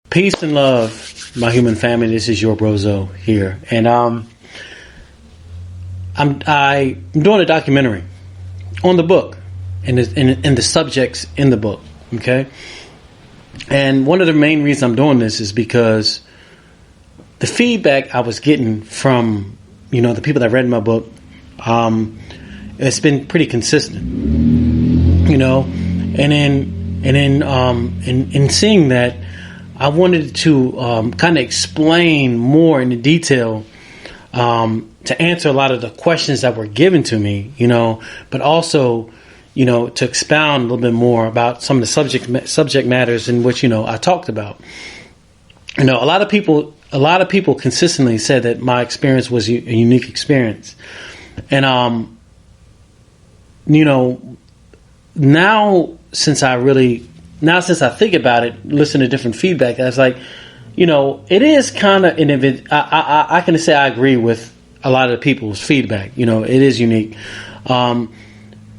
Peace and love, my human family. This is your Brozo here, and I'm doing a documentary on the book and the subjects in the book. Okay, and one of the main reasons I'm doing this is because the feedback I was getting from the people that read my book, it's been pretty consistent. And in seeing that, I wanted to kind of explain more in detail to answer a lot of the questions that were given to me, but also, to expound a little bit more about some of the subject matters in which, I talked about. A lot of people consistently said that my experience was a unique experience. And, now since I think about it, listen to different feedback, I was like, it is kind of I can say I agree with a lot of the people's feedback. It is unique. The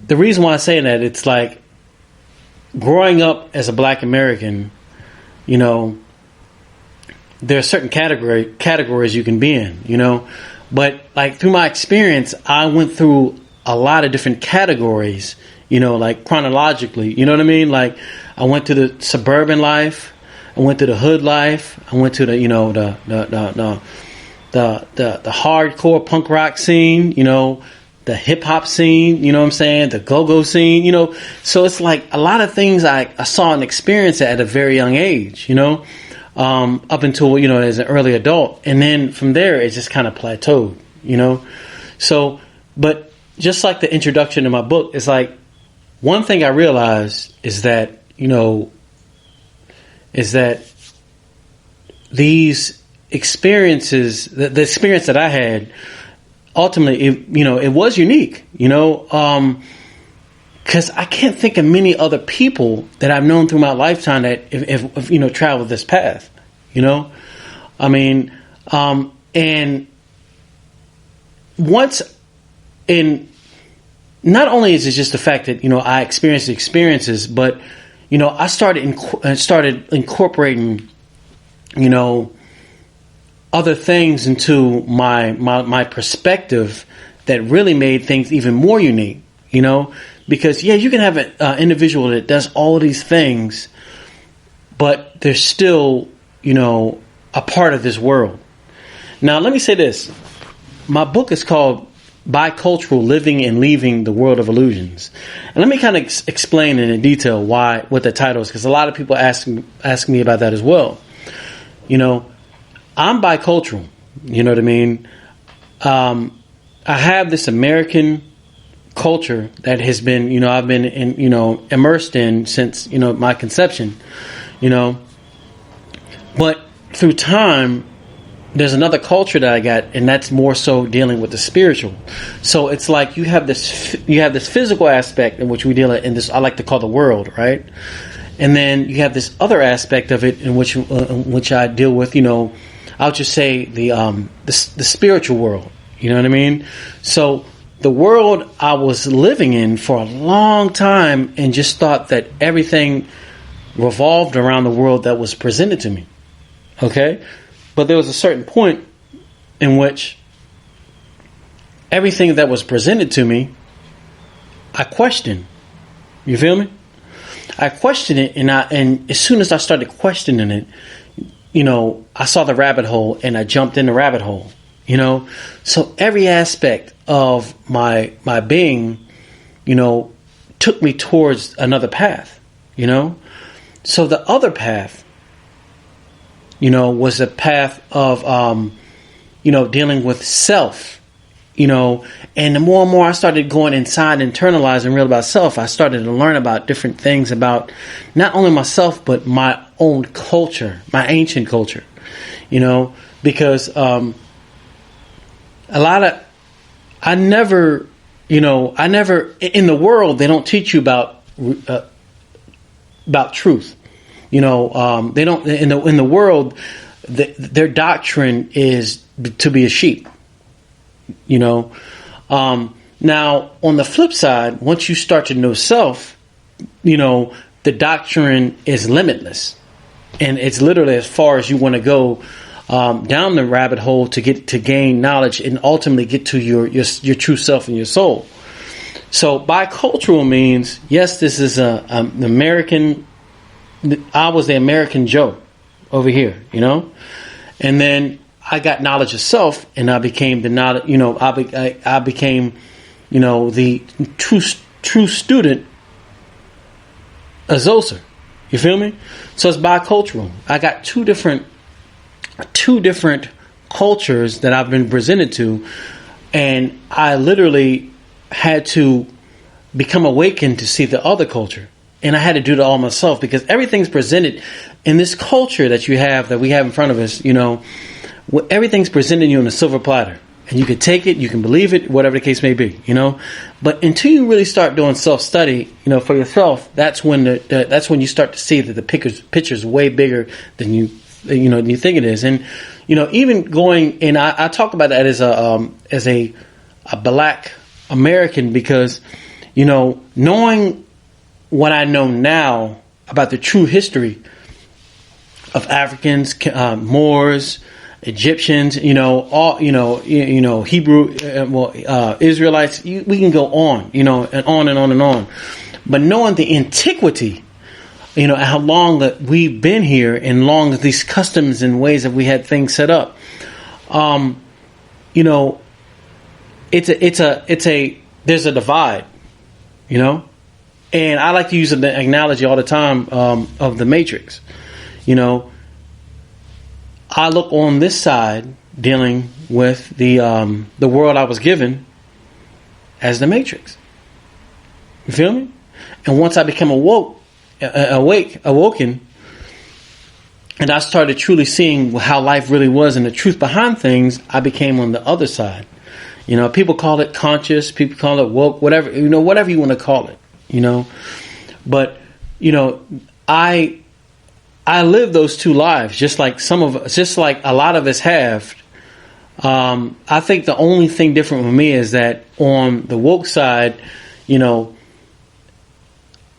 reason why I say that, it's like growing up as a Black American, there are certain categories you can be in, but like through my experience, I went through a lot of different categories, like chronologically, you know what I mean? Like I went to the suburban life, I went to the hood life, I went to the hardcore punk rock scene, the hip hop scene, the go-go scene, so it's like a lot of things I saw and experienced at a very young age, up until, as an early adult. And then from there, it just kind of plateaued, so, but just like the introduction to my book, it's like, one thing I realized is that, these experiences, the experience that I had, ultimately, it was unique, because I can't think of many other people that I've known through my lifetime that have traveled this path, I mean, and once not only is it just the fact that, I experienced the experiences, but, I started incorporating, other things into my perspective that really made things even more unique, because, you can have an individual that does all of these things, but they're still, a part of this world. Now, let me say this. My book is called Bicultural: Living and Leaving the World of Illusions. And let me kind of explain in detail what the title is, because a lot of people ask me about that as well. I'm bicultural, you know what I mean? I have this American culture that has been, I've been immersed in since, my conception, but through time, there's another culture that I got, and that's more so dealing with the spiritual. So it's like you have this physical aspect in which we deal in this, I like to call the world, right? And then you have this other aspect of it in which I deal with, I'll just say the spiritual world. You know what I mean? So the world I was living in for a long time, and just thought that everything revolved around the world that was presented to me. Okay? But there was a certain point in which everything that was presented to me, I questioned. You feel me? I questioned it, and as soon as I started questioning it, I saw the rabbit hole, and I jumped in the rabbit hole. So every aspect of my being, took me towards another path. So the other path, was a path of, dealing with self, and the more and more I started going inside, internalizing and real about self, I started to learn about different things about not only myself, but my own culture, my ancient culture, because, I never, in the world, they don't teach you about truth. They don't, in the world, their doctrine is to be a sheep, Now, on the flip side, once you start to know self, the doctrine is limitless. and it's literally as far as you want to go down the rabbit hole to gain knowledge and ultimately get to your true self and your soul. So bicultural means, yes, this is an American. I was the American Joe over here, and then I got knowledge of self, and I became the knowledge. I became, the true student of Zoser. You feel me? So it's bicultural. I got two different cultures that I've been presented to, and I literally had to become awakened to see the other culture, and I had to do it all myself, because everything's presented in this culture that we have in front of us. Everything's presented to you on a silver platter, and you can take it, you can believe it, whatever the case may be. But until you really start doing self-study, for yourself, that's when you start to see that the picture's way bigger than you think it is. And even going, and I talk about that as a Black American, because knowing what I know now about the true history of Africans, Moors, Egyptians, Hebrew, Israelites, we can go on, and on and on and on. But knowing the antiquity, how long that we've been here, and long as these customs and ways that we had things set up, there's a divide, and I like to use the analogy all the time of the Matrix. I look on this side dealing with the world I was given as the Matrix. You feel me? And once I became awoken, and I started truly seeing how life really was and the truth behind things, I became on the other side. People call it conscious, people call it woke, whatever you want to call it. But I live those two lives, just like a lot of us have. I think the only thing different with me is that on the woke side,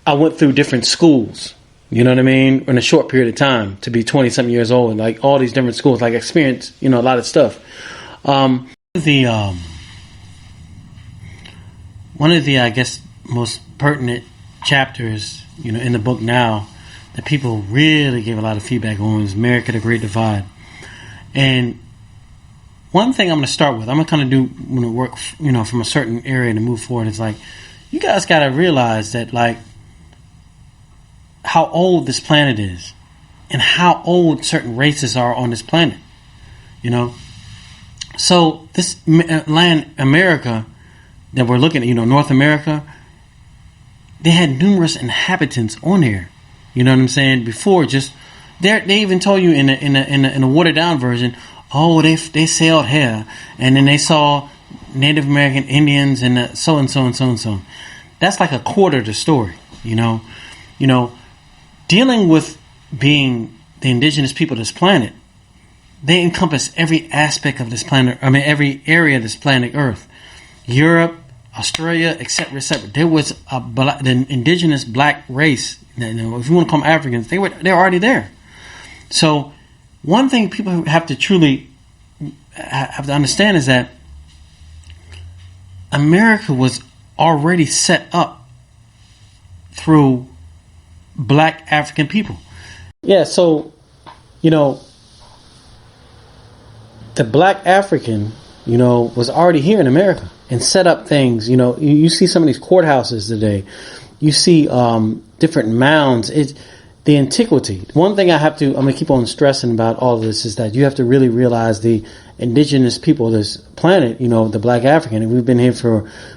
I went through different schools. You know what I mean? In a short period of time, to be 20-something years old, like all these different schools, like experience, a lot of stuff. One of the I guess most pertinent chapters, in the book now, that people really give a lot of feedback on is America, the Great Divide. And one thing I'm going to start with, I'm going to kind of do work, from a certain area to move forward. It's like, you guys got to realize that, like, how old this planet is, and how old certain races are on this planet. So this land, America, that we're looking at, North America, they had numerous inhabitants on here. You know what I'm saying? Before, just they even told you in a watered down version, they sailed here, and then they saw Native American Indians and so and so and so and so. That's like a quarter of the story. Dealing with being the indigenous people of this planet, they encompass every aspect of this planet. Every area of this planet Earth, Europe, Australia, etc., etc. There was the indigenous black race. If you want to call them Africans, they're already there. So, one thing people have to truly have to understand is that America was already set up through black African people. Yeah, so the black African, was already here in America and set up things. You see some of these courthouses today. You see different mounds. It's the antiquity. One thing I'm going to keep on stressing about all of this is that you have to really realize the indigenous people of this planet, the black African. And we've been here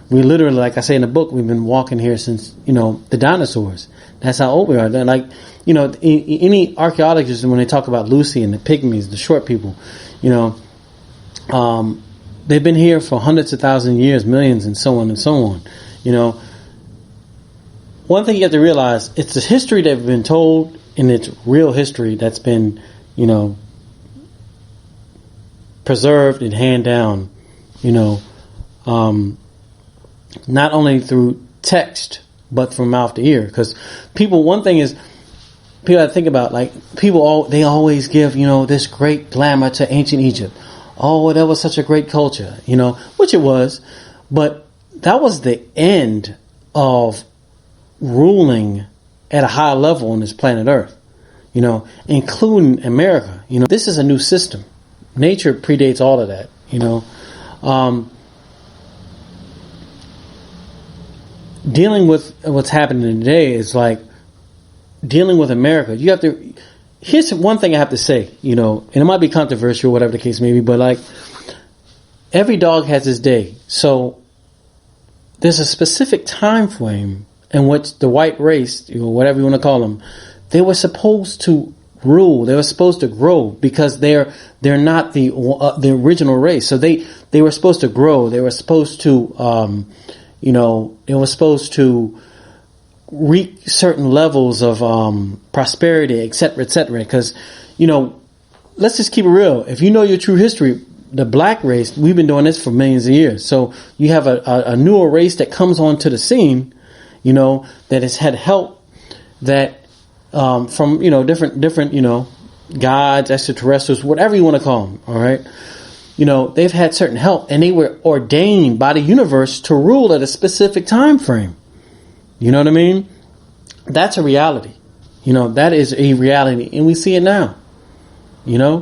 we literally, like I say in the book, we've been walking here since, the dinosaurs. That's how old we are. They're like, any archaeologists, when they talk about Lucy and the pygmies, the short people, they've been here for hundreds of thousands of years, millions, and so on and so on. One thing you have to realize, it's the history that we've been told, and it's real history that's been, preserved and hand down, not only through text, but from mouth to ear. Because one thing is, people have to think about, like, they always give, this great glamour to ancient Egypt. Oh, that was such a great culture, which it was. But that was the end of ruling at a high level on this planet Earth, including America. This is a new system. Nature predates all of that, Dealing with what's happening today is like dealing with America. Here's one thing I have to say, and it might be controversial, whatever the case may be, but like, every dog has his day. So there's a specific time frame in which the white race, whatever you want to call them, they were supposed to rule. They were supposed to grow, because they're not the original race. So they were supposed to grow. They were supposed to it was supposed to reach certain levels of prosperity, et cetera, because, let's just keep it real. If you know your true history, the black race, we've been doing this for millions of years. So you have a newer race that comes onto the scene, that has had help that from, different, gods, extraterrestrials, whatever you want to call them, all right? They've had certain help, and they were ordained by the universe to rule at a specific time frame. You know what I mean? That's a reality. That is a reality, and we see it now. And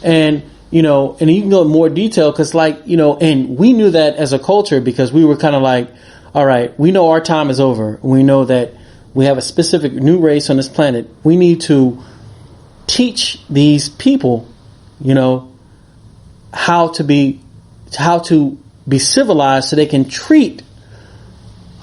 and you can go in more detail, because and we knew that as a culture, because we were kind of like, all right, we know our time is over. We know that we have a specific new race on this planet. We need to teach these people, how to be civilized, so they can treat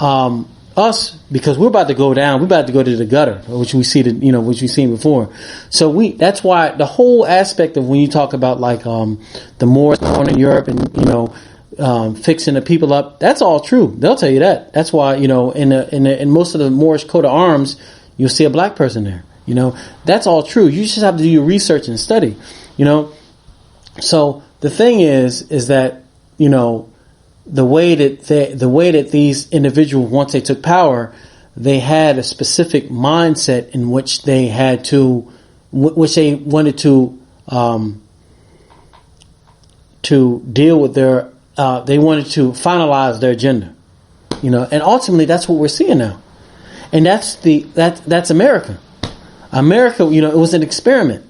us, because we're about to go down. We're about to go to the gutter, which we see which we've seen before. So that's why the whole aspect of when you talk about like the Moors going in Europe and fixing the people up, that's all true. They'll tell you that. That's why in most of the Moorish coat of arms, you'll see a black person there. That's all true. You just have to do your research and study. So the thing is that the way that these individuals, once they took power, they had a specific mindset in which they had to, which they wanted to deal with their, they wanted to finalize their agenda, and ultimately that's what we're seeing now, and that's America. America, it was an experiment.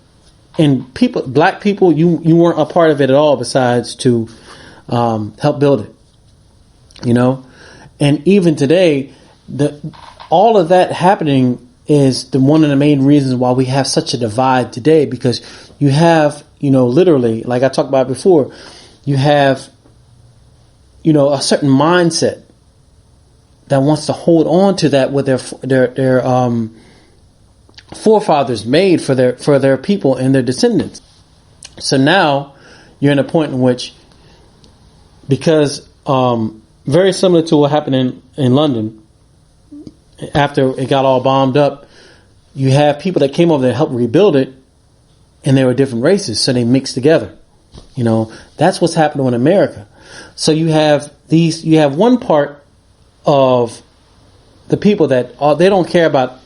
And black people, you weren't a part of it at all, besides to help build it. And even today, all of that happening is one of the main reasons why we have such a divide today. Because you have, literally, like I talked about before, you have, a certain mindset that wants to hold on to that with their forefathers made for their people and their descendants. So now you're in a point in which, because very similar to what happened in London after it got all bombed up, you have people that came over there to help rebuild it, and they were different races, so they mixed together. That's what's happening in America. So you have one part of the people that they don't care about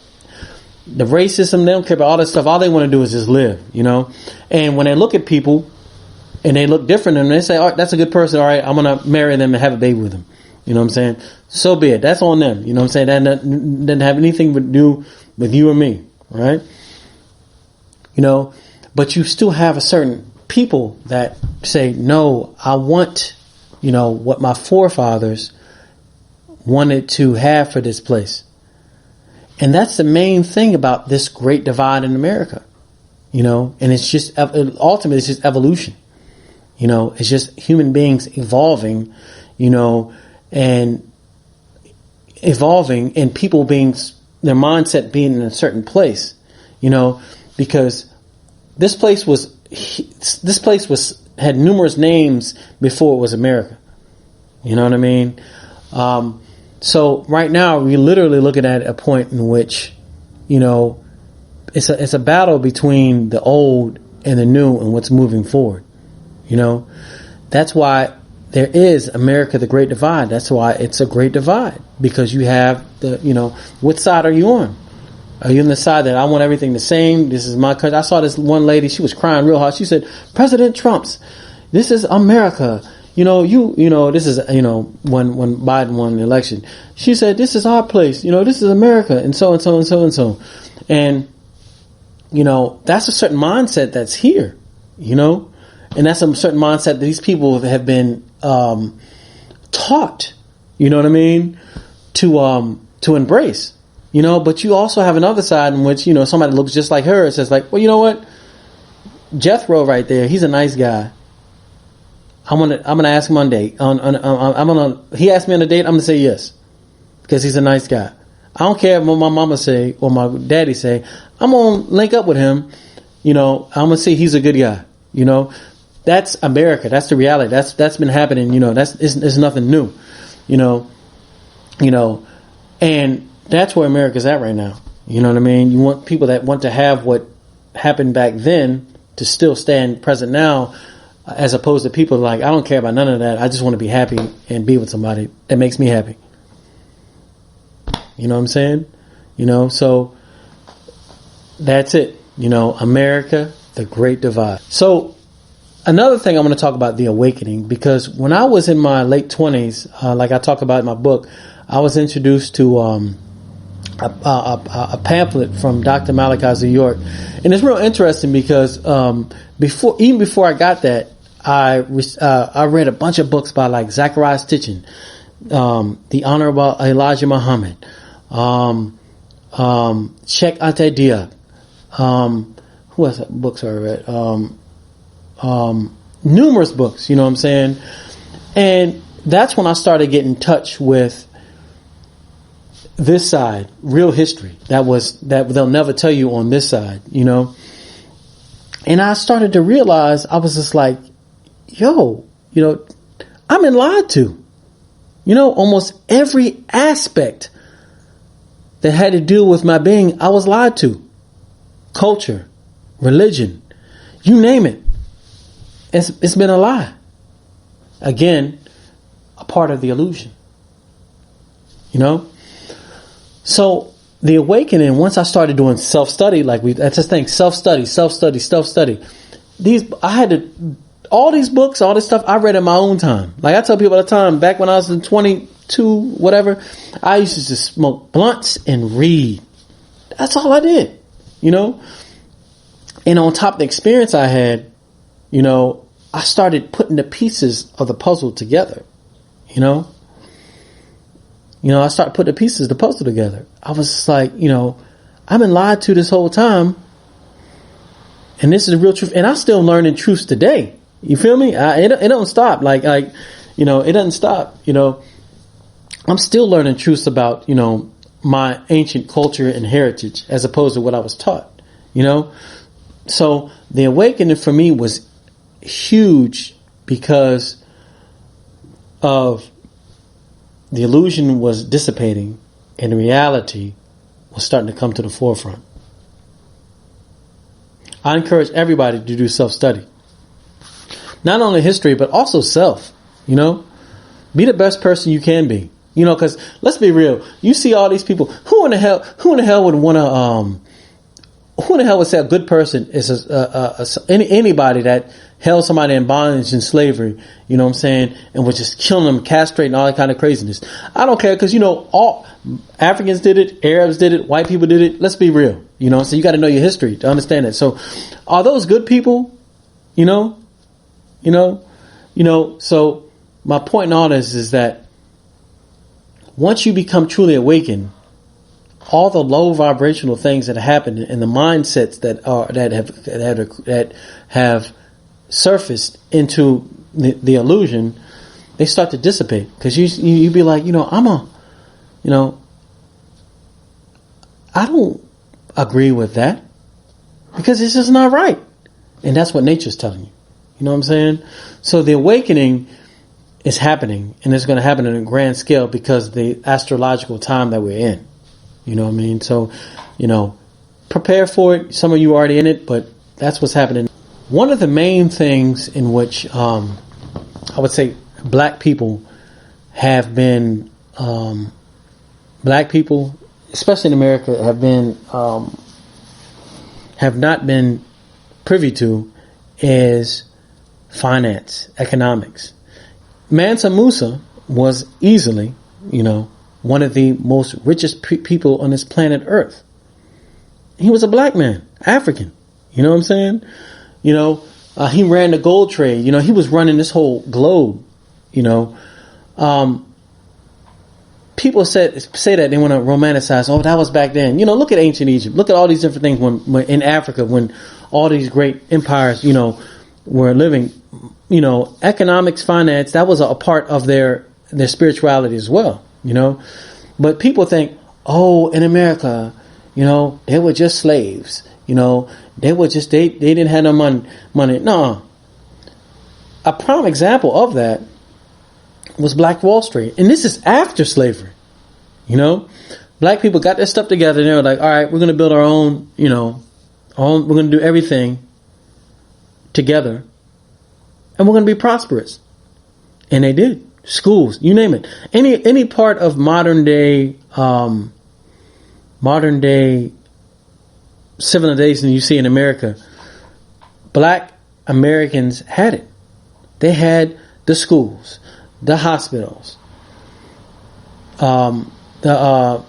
the racism, they don't care about all that stuff. All they want to do is just live, And when they look at people and they look different, and they say, "All right, that's a good person. All right, I'm going to marry them and have a baby with them." You know what I'm saying? So be it. That's on them. You know what I'm saying? That doesn't have anything to do with you or me, right? But you still have a certain people that say, "No, I want, what my forefathers wanted to have for this place." And that's the main thing about this great divide in America, and it's just, ultimately, it's just evolution, it's just human beings evolving, and evolving, and people being, their mindset being in a certain place, because this place had numerous names before it was America. You know what I mean? So right now we're literally looking at a point in which, it's a battle between the old and the new and what's moving forward. That's why there is America, the Great Divide. That's why it's a great divide, because you have which side are you on? Are you on the side that I want everything the same? This is my country. I saw this one lady, she was crying real hard. She said, President Trump's, this is America. This is, when Biden won the election. She said, this is our place. This is America, and so and so and so and so. And, that's a certain mindset that's here, and that's a certain mindset that these people have been taught, you know what I mean, to embrace. But you also have another side in which, somebody looks just like her and says like, well, you know what? Jethro right there, he's a nice guy. I'm gonna ask him on a date. He asked me on a date, I'm gonna say yes. Because he's a nice guy. I don't care what my mama say or my daddy say. I'm gonna link up with him. I'm gonna say he's a good guy. That's America. That's the reality. That's been happening, it's nothing new. And that's where America's at right now. You know what I mean? You want people that want to have what happened back then to still stand present now, as opposed to people like, I don't care about none of that. I just want to be happy and be with somebody that makes me happy. You know what I'm saying? So that's it. America, the Great Divide. So another thing I'm going to talk about, the awakening, because when I was in my late 20s, like I talk about in my book, I was introduced to a pamphlet from Dr. Malachi York, and it's real interesting because before I got that, I read a bunch of books by like Zechariah Stitchin, the Honorable Elijah Muhammad, Sheikh Anta Diop, who else books I read? Numerous books, you know what I'm saying? And that's when I started getting in touch with this side, real history. That they'll never tell you on this side, And I started to realize, I was just like, I'm been lied to. Almost every aspect that had to do with my being, I was lied to. Culture, religion, you name it. It's been a lie. Again, a part of the illusion. So the awakening, once I started doing self-study, that's the thing, self-study. All these books, all this stuff, I read in my own time. Like I tell people all the time, back when I was in 22, whatever, I used to just smoke blunts and read. That's all I did, And on top of the experience I had, I started putting the pieces of the puzzle together, I started putting the pieces of the puzzle together. I was just like, I've been lied to this whole time. And this is the real truth. And I'm still learning truths today. You feel me? It don't stop. It doesn't stop. I'm still learning truths about, my ancient culture and heritage as opposed to what I was taught, So the awakening for me was huge because of the illusion was dissipating and the reality was starting to come to the forefront. I encourage everybody to do self-study. Not only history, but also self, Be the best person you can be. Because let's be real. You see all these people. Who in the hell would want to, who in the hell would say a good person is anybody that held somebody in bondage and slavery, and was just killing them, castrating, all that kind of craziness. I don't care because, all Africans did it, Arabs did it, white people did it. Let's be real, so you got to know your history to understand it. So are those good people? So my point in all this is that once you become truly awakened, all the low vibrational things that happen and the mindsets that have surfaced into the illusion, they start to dissipate because you be like, I don't agree with that because it's just not right, and that's what nature's telling you. You know what I'm saying? So the awakening is happening, and it's going to happen on a grand scale because of the astrological time that we're in. You know what I mean? So, prepare for it. Some of you are already in it, but that's what's happening. One of the main things in which I would say black people have been, black people especially in America, have not been privy to is finance, economics. Mansa Musa was easily, one of the most richest people on this planet Earth. He was a black man, African. You know what I'm saying? He ran the gold trade. He was running this whole globe. People say that they want to romanticize. Oh, that was back then. Look at ancient Egypt. Look at all these different things when in Africa, when all these great empires, were living. Economics, finance, that was a part of their spirituality as well. But people think, oh, in America, they were just slaves. They didn't have no money. No. A prime example of that was Black Wall Street. And this is after slavery. Black people got their stuff together and they were like, all right, we're going to build our own, we're going to do everything together and we're going to be prosperous. And they did. Schools, you name it. Any part of modern day civilization you see in America, Black Americans had it. They had the schools, the hospitals, the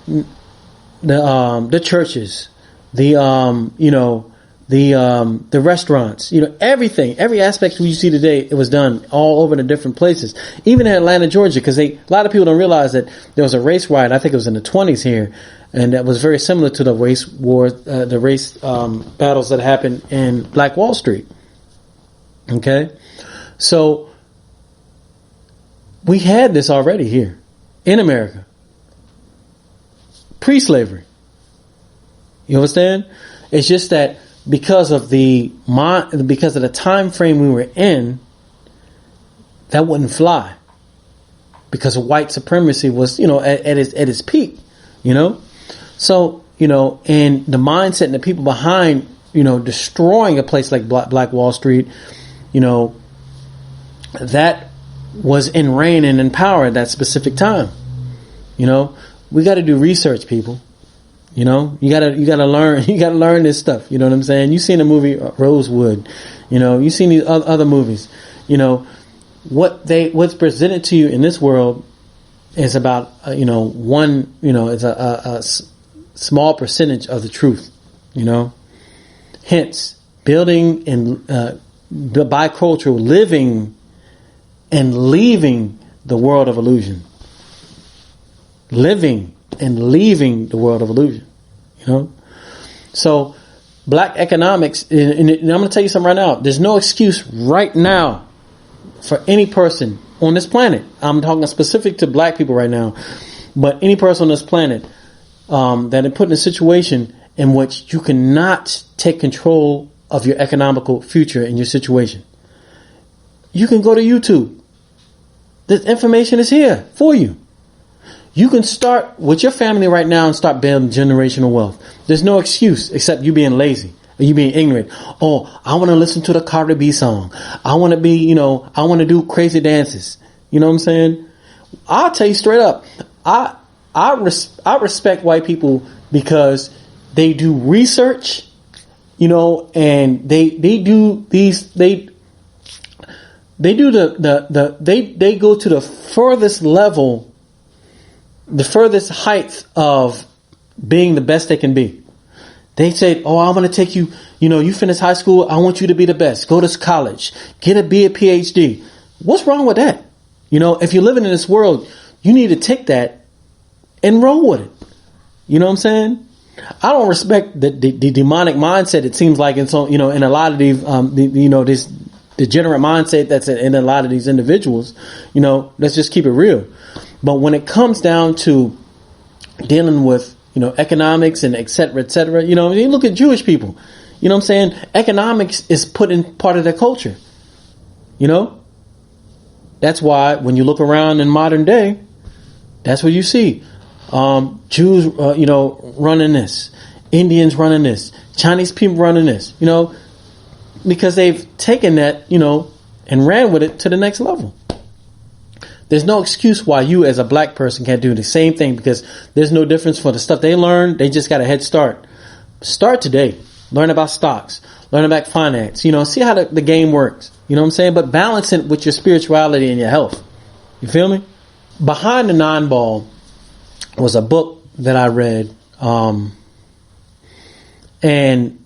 churches, the restaurants, everything, every aspect you see today, it was done all over the different places. Even in Atlanta, Georgia, because a lot of people don't realize that there was a race riot. I think it was in the 1920s here, and that was very similar to the race war, the race battles that happened in Black Wall Street. Okay, so we had this already here in America, pre-slavery. You understand? It's just that because of the time frame we were in, that wouldn't fly. Because white supremacy was, at its peak, So, and the mindset and the people behind, destroying a place like Black Wall Street, that was in reign and in power at that specific time. We got to do research, people. You gotta learn this stuff. You know what I'm saying? You seen the movie Rosewood, you seen these other movies. What's presented to you in this world is about, it's a small percentage of the truth, hence building and, the bicultural living and leaving the world of illusion, living and leaving the world of illusion, So, Black economics, and I'm going to tell you something right now. There's no excuse right now for any person on this planet. I'm talking specific to Black people right now, but any person on this planet that is put in a situation in which you cannot take control of your economical future in your situation. You can go to YouTube. This information is here for you. You can start with your family right now and start building generational wealth. There's no excuse except you being lazy or you being ignorant. Oh, I want to listen to the Cardi B song. I want to be, I want to do crazy dances. You know what I'm saying? I'll tell you straight up. I respect white people because they do research, and they do these, they do they go to the furthest level, the furthest height of being the best they can be. They say, oh, I want to take you, you finish high school. I want you to be the best. Go to college, get a PhD. What's wrong with that? If you're living in this world, you need to take that and roll with it. You know what I'm saying? I don't respect the demonic mindset. It seems like in so, in a lot of these, this degenerate mindset that's in a lot of these individuals, let's just keep it real. But when it comes down to dealing with, economics and et cetera, you look at Jewish people, you know what I'm saying? Economics is put in part of their culture, That's why when you look around in modern day, that's what you see. Jews, running this, Indians running this, Chinese people running this, because they've taken that, and ran with it to the next level. There's no excuse why you as a black person can't do the same thing, because there's no difference for the stuff they learn. They just got a head start. Start today. Learn about stocks. Learn about finance. See how the game works. You know what I'm saying? But balance it with your spirituality and your health. You feel me? Behind the Nine Ball was a book that I read. And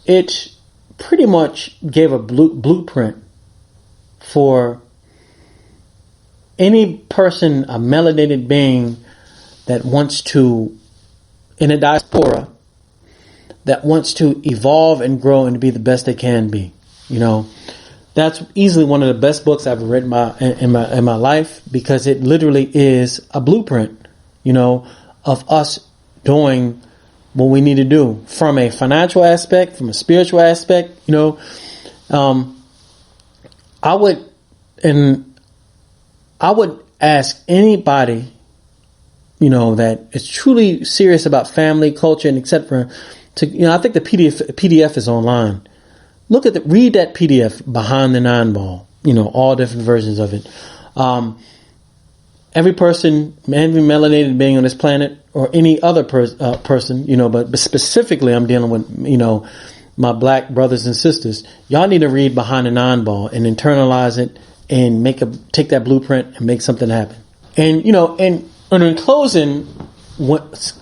it pretty much gave a blueprint for any person, a melanated being that wants to, in a diaspora, that wants to evolve and grow and be the best they can be. That's easily one of the best books I've read in my life, because it literally is a blueprint, of us doing what we need to do from a financial aspect, from a spiritual aspect. I would ask anybody, that is truly serious about family, culture, and etc. to, I think the PDF is online. Read that PDF, Behind the Nine Ball. All different versions of it. Every person, every melanated being on this planet, or any other person, but specifically I'm dealing with, my black brothers and sisters. Y'all need to read Behind the Nine Ball and internalize it and take that blueprint and make something happen. And, and in closing,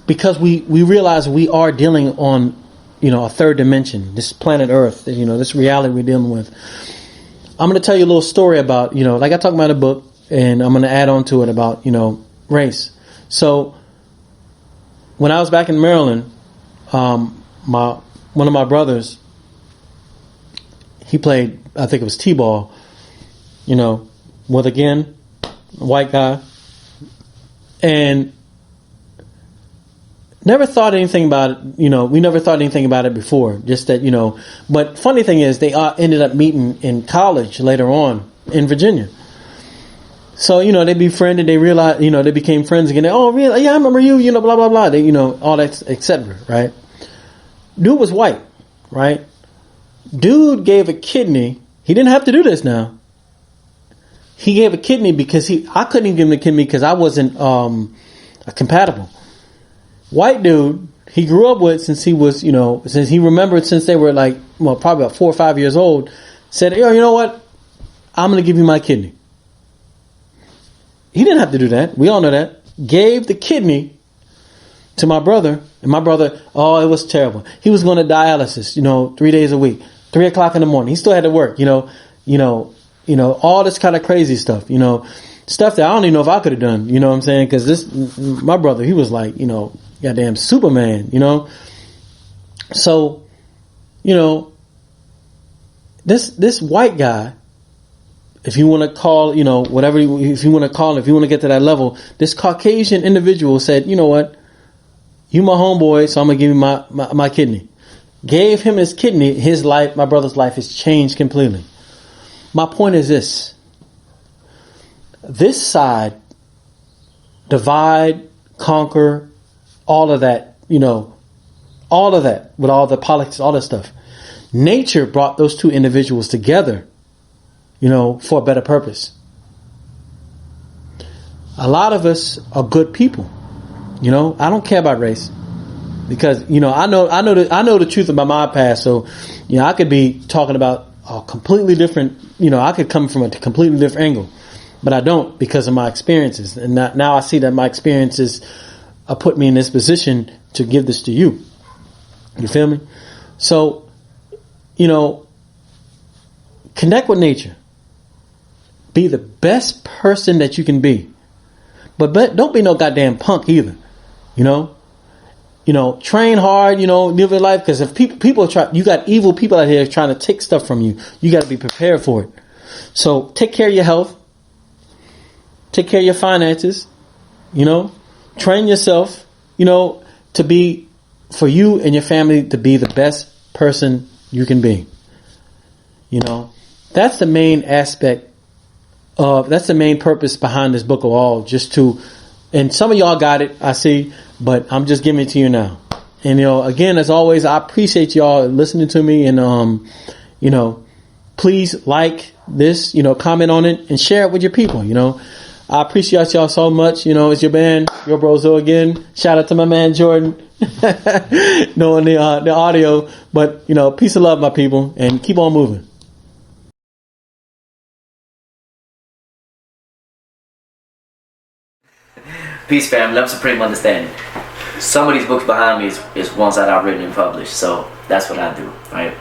because we realize we are dealing on, a third dimension, this planet Earth, this reality we're dealing with. I'm going to tell you a little story about, like I talked about in a book, and I'm going to add on to it about, race. So when I was back in Maryland, one of my brothers, he played, I think it was T-ball, with, again, a white guy, and never thought anything about it. We never thought anything about it before, just that, but funny thing is they ended up meeting in college later on in Virginia. So, they befriended, they realized, they became friends again. Oh, really? Yeah, I remember you, blah, blah, blah. They, all that, etc. Right? Dude was white, right? Dude gave a kidney. He didn't have to do this now. He gave a kidney because I couldn't even give him a kidney because I wasn't compatible. White dude, he grew up with since he was, since he remembered since they were probably about 4 or 5 years old, said, yo, you know what? I'm going to give you my kidney. He didn't have to do that. We all know that. Gave the kidney to my brother. And my brother, oh, it was terrible. He was going to dialysis, 3 days a week, 3 o'clock in the morning. He still had to work, all this kind of crazy stuff, stuff that I don't even know if I could have done, you know what I'm saying? Because my brother, he was like, goddamn Superman, So, this white guy, if you want to call, whatever, if you want to call it, if you want to get to that level, this Caucasian individual said, you know what? You my homeboy, so I'm going to give you my kidney. Gave him his kidney. His life, my brother's life, has changed completely. My point is this. This side, divide, conquer, all of that, all of that, with all the politics, all that stuff. Nature brought those two individuals together, for a better purpose. A lot of us are good people. I don't care about race because, I know the truth about my past. So, I could be talking about a completely different, I could come from a completely different angle, but I don't because of my experiences. And now I see that my experiences put me in this position to give this to you. You feel me? So, connect with nature. Be the best person that you can be. But don't be no goddamn punk either. Train hard, live your life. Because if people try, you got evil people out here trying to take stuff from you. You got to be prepared for it. So take care of your health. Take care of your finances. Train yourself, to be, for you and your family to be the best person you can be. That's the main aspect that's the main purpose behind this book of all, just to, and some of y'all got it, I see, but I'm just giving it to you now. And, again, as always, I appreciate y'all listening to me and, please like this, comment on it and share it with your people. I appreciate y'all so much. It's your man, your bro Zo again. Shout out to my man Jordan, knowing the audio. But peace and love, my people, and keep on moving. Peace, family. I'm Supreme Understanding. Some of these books behind me is ones that I've written and published, so that's what I do, right?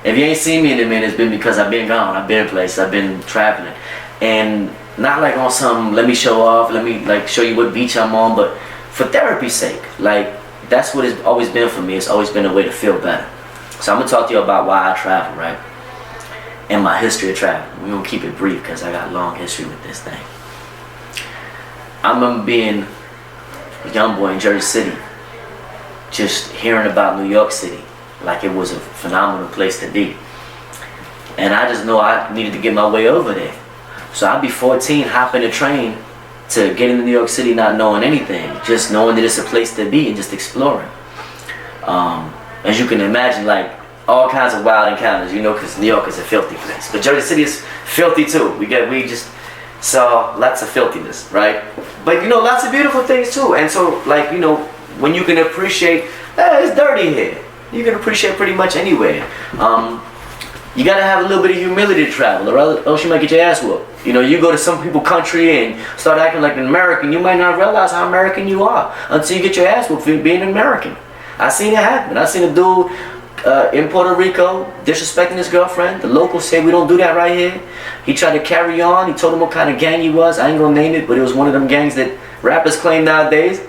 If you ain't seen me in a minute, it's been because I've been gone. I've been places. I've been traveling, and not like on some let me show off, let me like show you what beach I'm on, but for therapy's sake. Like that's what it's always been for me. It's always been a way to feel better. So I'm gonna talk to you about why I travel, right? And my history of travel. We're gonna keep it brief because I got a long history with this thing. I remember being a young boy in Jersey City, just hearing about New York City like it was a phenomenal place to be. And I just know I needed to get my way over there. So I'd be 14, hopping a train to get into New York City not knowing anything, just knowing that it's a place to be and just exploring. As you can imagine, like all kinds of wild encounters, because New York is a filthy place. But Jersey City is filthy too. We just saw lots of filthiness, right? But lots of beautiful things too. And so like, when you can appreciate, it's dirty here. You can appreciate pretty much anywhere. You gotta have a little bit of humility to travel, or else you might get your ass whooped. You go to some people's country and start acting like an American, you might not realize how American you are until you get your ass whooped for being an American. I seen it happen. I seen a dude in Puerto Rico disrespecting his girlfriend. The locals say we don't do that right here. He tried to carry on. He told him what kind of gang he was. I ain't gonna name it, but it was one of them gangs that rappers claim nowadays,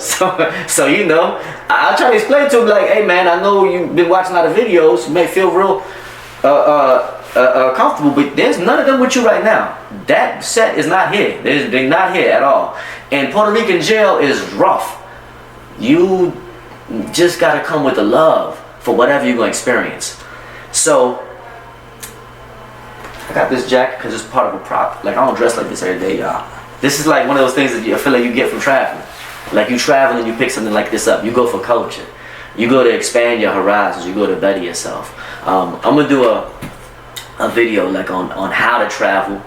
So I try to explain to him like, hey man, I know you've been watching a lot of videos. You may feel real comfortable, but there's none of them with you right now. That set is not here. They're not here at all. And Puerto Rican jail is rough. You just gotta come with the love for whatever you're gonna experience. So I got this jacket because it's part of a prop. Like I don't dress like this every day, y'all. This is like one of those things that I feel like you get from traveling. Like you travel and you pick something like this up. You go for culture. You go to expand your horizons. You go to better yourself. I'm gonna do a video like on how to travel,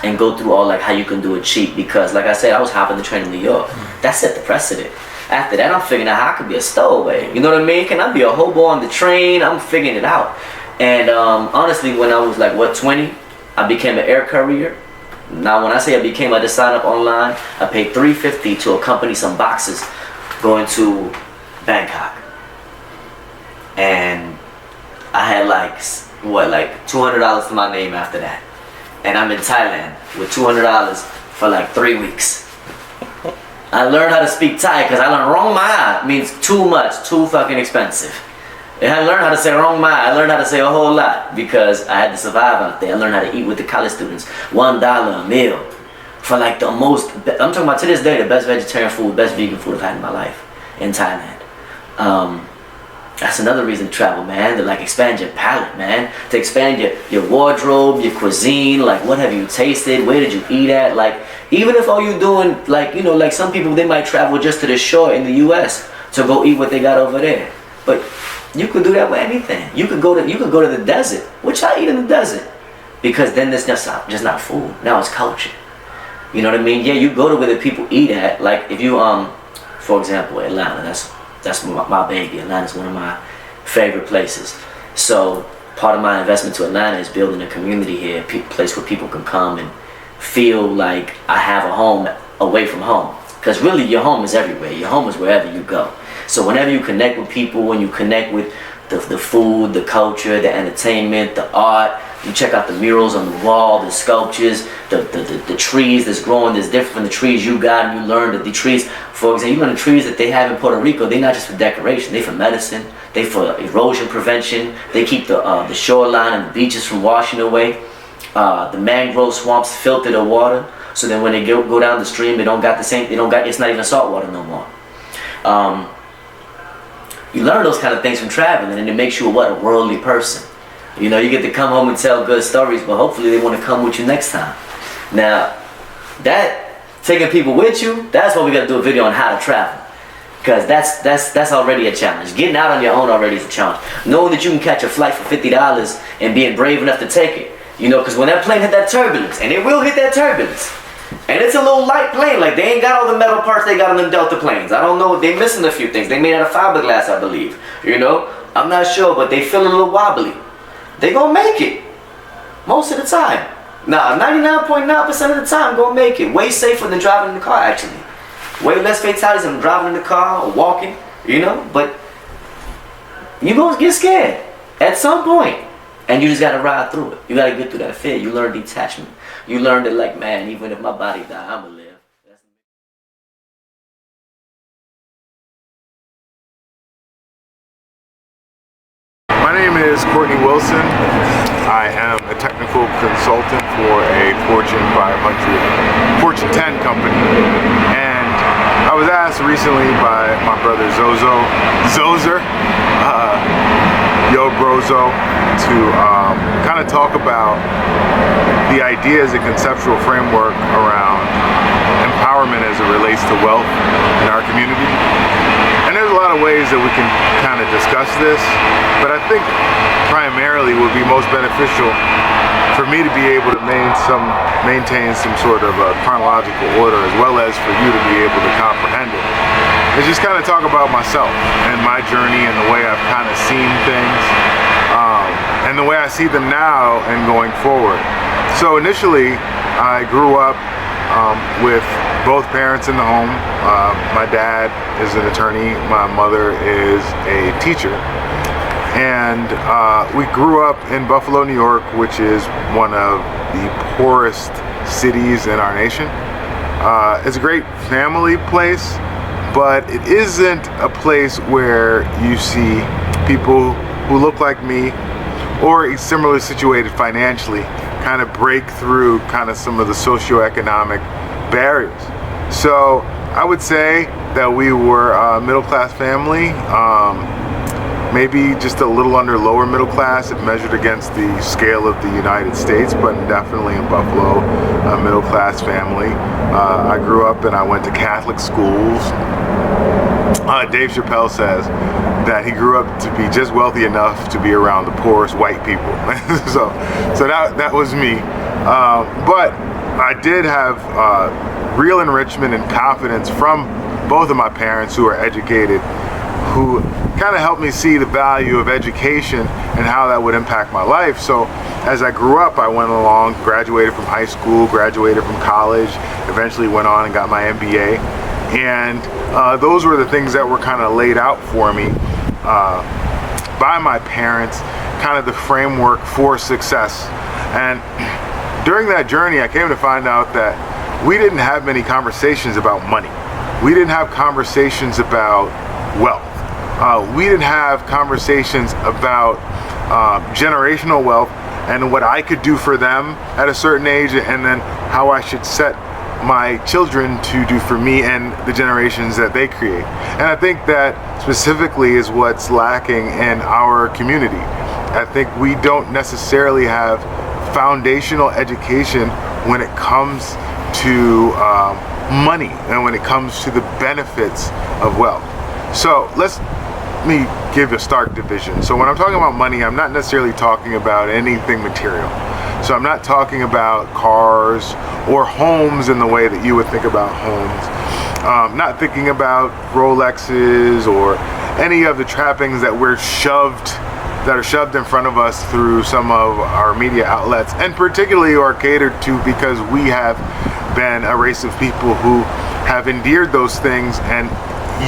and go through all like how you can do it cheap, because like I said, I was hopping the train in New York. That set the precedent. After that, I'm figuring out how I could be a stowaway. You know what I mean? Can I be a hobo on the train? I'm figuring it out. And honestly, when I was like 20, I became an air courier. Now when I say I became, I just signed up online. I paid $350 to accompany some boxes going to Bangkok. And I had like $200 to my name after that. And I'm in Thailand with $200 for like 3 weeks. I learned how to speak Thai because I learned Rong Ma means too much, too fucking expensive. And I learned how to say Rong Ma. I learned how to say a whole lot because I had to survive out there. I learned how to eat with the college students. $1 a meal for like the most, I'm talking about to this day, the best vegetarian food, best vegan food I've had in my life in Thailand. That's another reason to travel, man, to like expand your palate, man, to expand your wardrobe, your cuisine, like what have you tasted, where did you eat at, like even if all you doing, like, like some people, they might travel just to the shore in the US to go eat what they got over there, but you could do that with anything. You could go to the desert, which I eat in the desert, because then it's just not food, now it's culture. You know what I mean? Yeah, you go to where the people eat at, like if you, for example, Atlanta, that's my baby. Atlanta's one of my favorite places. So part of my investment to Atlanta is building a community here, a place where people can come and feel like I have a home away from home. Because really your home is everywhere. Your home is wherever you go. So whenever you connect with people, when you connect with the food, the culture, the entertainment, the art, you check out the murals on the wall, the sculptures, the trees that's growing that's different from the trees you got, and you learn that the trees, for example, you know the trees that they have in Puerto Rico, they're not just for decoration, they're for medicine, they're for erosion prevention, they keep the shoreline and the beaches from washing away, the mangrove swamps filter the water, so then when they go down the stream, it's not even salt water no more. You learn those kind of things from traveling, and it makes you a worldly person. You get to come home and tell good stories, but hopefully they want to come with you next time. Now, that taking people with you, that's what we got to do a video on how to travel. Because that's already a challenge. Getting out on your own already is a challenge. Knowing that you can catch a flight for $50 and being brave enough to take it. You know, because when that plane hit that turbulence, and it will hit that turbulence, and it's a little light plane, like they ain't got all the metal parts they got on the Delta planes. I don't know, they missing a few things. They made out of fiberglass, I believe. You know, I'm not sure, but they feel a little wobbly. They gonna make it. Most of the time. Nah, 99.9% of the time gonna make it. Way safer than driving in the car, actually. Way less fatalities than driving in the car or walking, you know, but you gonna get scared at some point, and you just gotta ride through it. You gotta get through that fear. You learn detachment. You learn that, like, man, even if my body die, I'ma live. My name is Courtney Wilson. I am a technical consultant for a Fortune 500, Fortune 10 company, and I was asked recently by my brother Zoser, Yo Brozo, to kind of talk about the ideas and conceptual framework around empowerment as it relates to wealth in our community. And there's a lot of ways that we can kind of discuss this, but I think primarily would be most beneficial for me to be able to maintain some sort of a chronological order, as well as for you to be able to comprehend it. It's just kind of talk about myself and my journey and the way I've kind of seen things, and the way I see them now and going forward. So initially, I grew up with both parents in the home. My dad is an attorney, my mother is a teacher. And we grew up in Buffalo, New York, which is one of the poorest cities in our nation. It's a great family place, but it isn't a place where you see people who look like me or similarly situated financially kind of break through kind of some of the socioeconomic barriers. So I would say that we were a middle-class family, maybe just a little under lower middle class if measured against the scale of the United States, but definitely in Buffalo, a middle class family. I grew up and I went to Catholic schools. Dave Chappelle says that he grew up to be just wealthy enough to be around the poorest white people. so that was me. But I did have real enrichment and confidence from both of my parents, who are educated, who kind of helped me see the value of education and how that would impact my life. So as I grew up, I went along, graduated from high school, graduated from college, eventually went on and got my MBA. And those were the things that were kind of laid out for me by my parents, kind of the framework for success. And during that journey, I came to find out that we didn't have many conversations about money. We didn't have conversations about wealth. We didn't have conversations about generational wealth and what I could do for them at a certain age, and then how I should set my children to do for me and the generations that they create. And I think that specifically is what's lacking in our community. I think we don't necessarily have foundational education when it comes to money and when it comes to the benefits of wealth. So let me give a stark division. So when I'm talking about money, I'm not necessarily talking about anything material. So I'm not talking about cars or homes in the way that you would think about homes. Not thinking about Rolexes or any of the trappings that are shoved in front of us through some of our media outlets, and particularly are catered to because we have been a race of people who have endeared those things and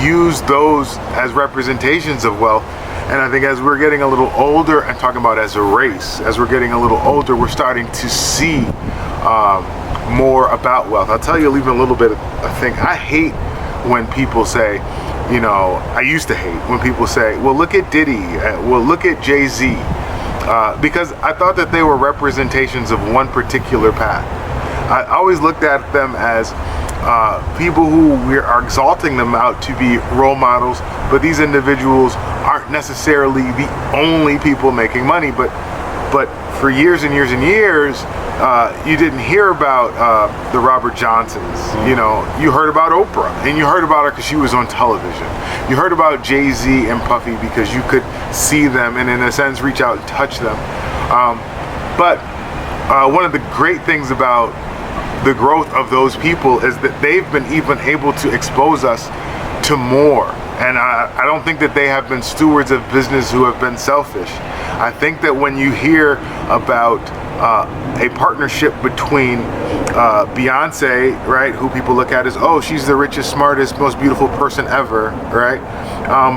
use those as representations of wealth. And I think as we're getting a little older, I'm talking about as a race, as we're getting a little older, we're starting to see more about wealth. I'll tell you even a little bit of a thing. I hate when people say, you know, I used to hate when people say, well, look at Diddy, well, look at Jay-Z, because I thought that they were representations of one particular path. I always looked at them as people who we are exalting them out to be role models, but these individuals aren't necessarily the only people making money. But for years and years and years, you didn't hear about the Robert Johnsons. You know, you heard about Oprah, and you heard about her because she was on television. You heard about Jay-Z and Puffy because you could see them and in a sense reach out and touch them. But one of the great things about the growth of those people is that they've been even able to expose us to more. And I don't think that they have been stewards of business who have been selfish. I think that when you hear about a partnership between Beyonce, right, who people look at as, oh, she's the richest, smartest, most beautiful person ever, right?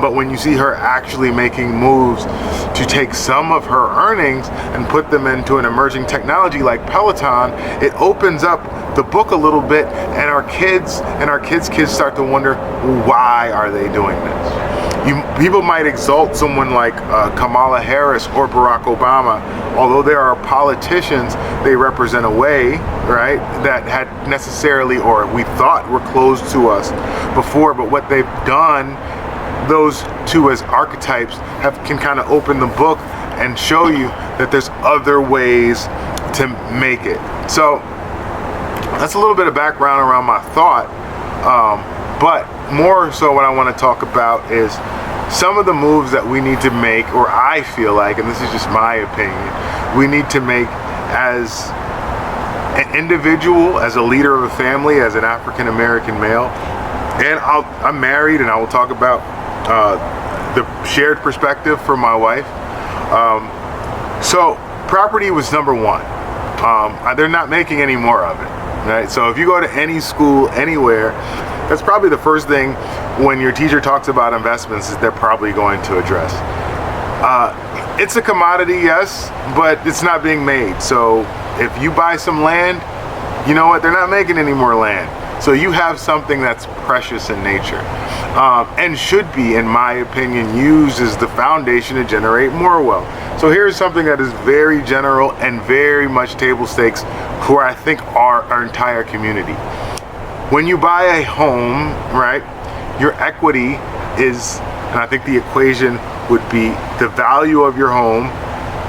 But when you see her actually making moves to take some of her earnings and put them into an emerging technology like Peloton, it opens up the book a little bit, and our kids and our kids' kids start to wonder, why are they doing this? People might exalt someone like Kamala Harris or Barack Obama. Although they are politicians, they represent a way, right, that had necessarily, or we thought were closed to us before, but what they've done, those two as archetypes can kind of open the book and show you that there's other ways to make it. So that's a little bit of background around my thought, but more so what I want to talk about is some of the moves that we need to make, or I feel like, and this is just my opinion, we need to make as an individual, as a leader of a family, as an African American male. And I'm married, and I will talk about the shared perspective for my wife. So property was number one. They're not making any more of it, right? So if you go to any school anywhere, that's probably the first thing when your teacher talks about investments is they're probably going to address. It's a commodity, yes, but it's not being made. So if you buy some land, you know what? They're not making any more land. So you have something that's precious in nature, and should be, in my opinion, used as the foundation to generate more wealth. So here's something that is very general and very much table stakes for, I think, our entire community. When you buy a home, right, your equity is, and I think the equation would be the value of your home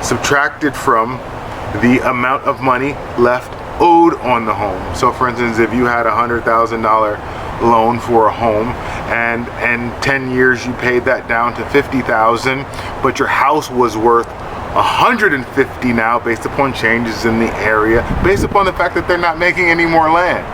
subtracted from the amount of money left owed on the home. So for instance, if you had $100,000 loan for a home and in 10 years you paid that down to $50,000, but your house was worth $150 now based upon changes in the area, based upon the fact that they're not making any more land.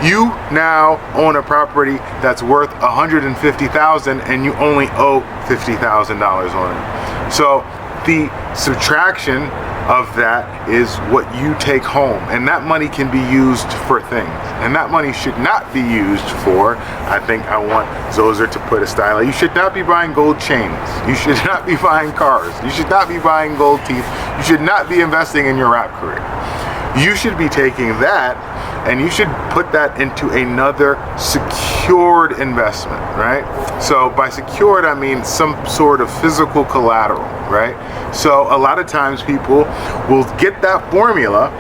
You now own a property that's worth $150,000 and you only owe $50,000 on it. So the subtraction of that is what you take home, and that money can be used for things, and that money should not be used for, I think I want Zoser to put a style, you should not be buying gold chains, you should not be buying cars, you should not be buying gold teeth, you should not be investing in your rap career. You should be taking that and you should put that into another secured investment, right? So by secured, I mean some sort of physical collateral, right? So a lot of times people will get that formula,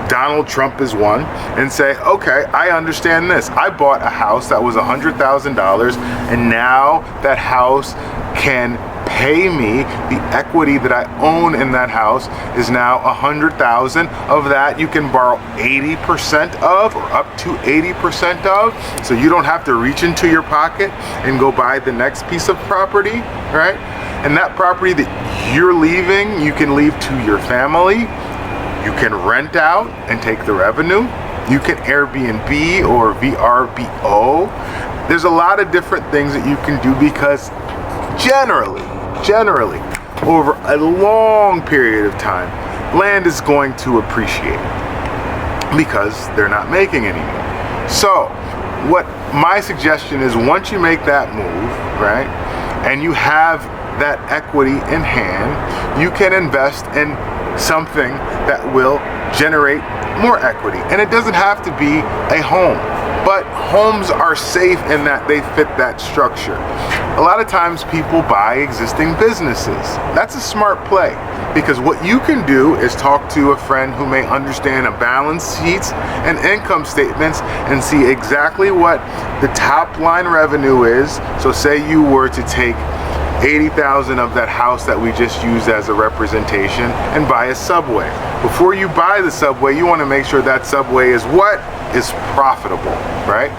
Donald Trump is one, and say, okay, I understand this. I bought a house that was $100,000 and now that house can pay me the equity that I own in that house is now $100,000 of that you can borrow 80% of, or up to 80% of, so you don't have to reach into your pocket and go buy the next piece of property, right? And that property that you're leaving, you can leave to your family, you can rent out and take the revenue, you can Airbnb or VRBO. There's a lot of different things that you can do because generally, over a long period of time, land is going to appreciate because they're not making anymore. So what my suggestion is, once you make that move, right, and you have that equity in hand, you can invest in something that will generate more equity. And it doesn't have to be a home, but homes are safe in that they fit that structure. A lot of times people buy existing businesses. That's a smart play, because what you can do is talk to a friend who may understand a balance sheets and income statements and see exactly what the top line revenue is. So say you were to take $80,000 of that house that we just used as a representation and buy a subway. Before you buy the subway, you want to make sure that subway is what? Is profitable, right?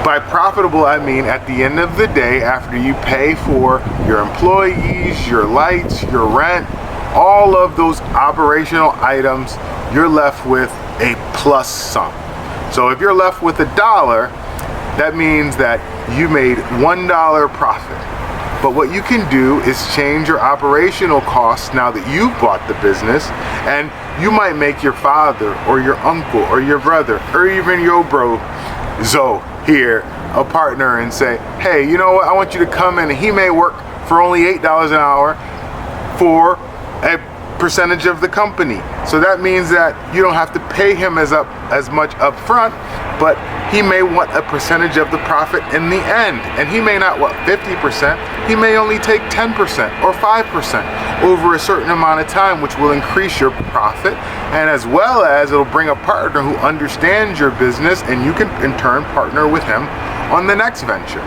By profitable, I mean at the end of the day, after you pay for your employees, your lights, your rent, all of those operational items, you're left with a plus sum. So if you're left with $1, that means that you made $1 profit. But what you can do is change your operational costs now that you've bought the business, and you might make your father or your uncle or your brother or even your bro Zo here a partner and say, hey, you know what, I want you to come in, and he may work for only $8 an hour for a percentage of the company. So that means that you don't have to pay him as much up front, but he may want a percentage of the profit in the end. And he may not want 50%, he may only take 10% or 5% over a certain amount of time, which will increase your profit, and as well as it'll bring a partner who understands your business, and you can in turn partner with him on the next venture.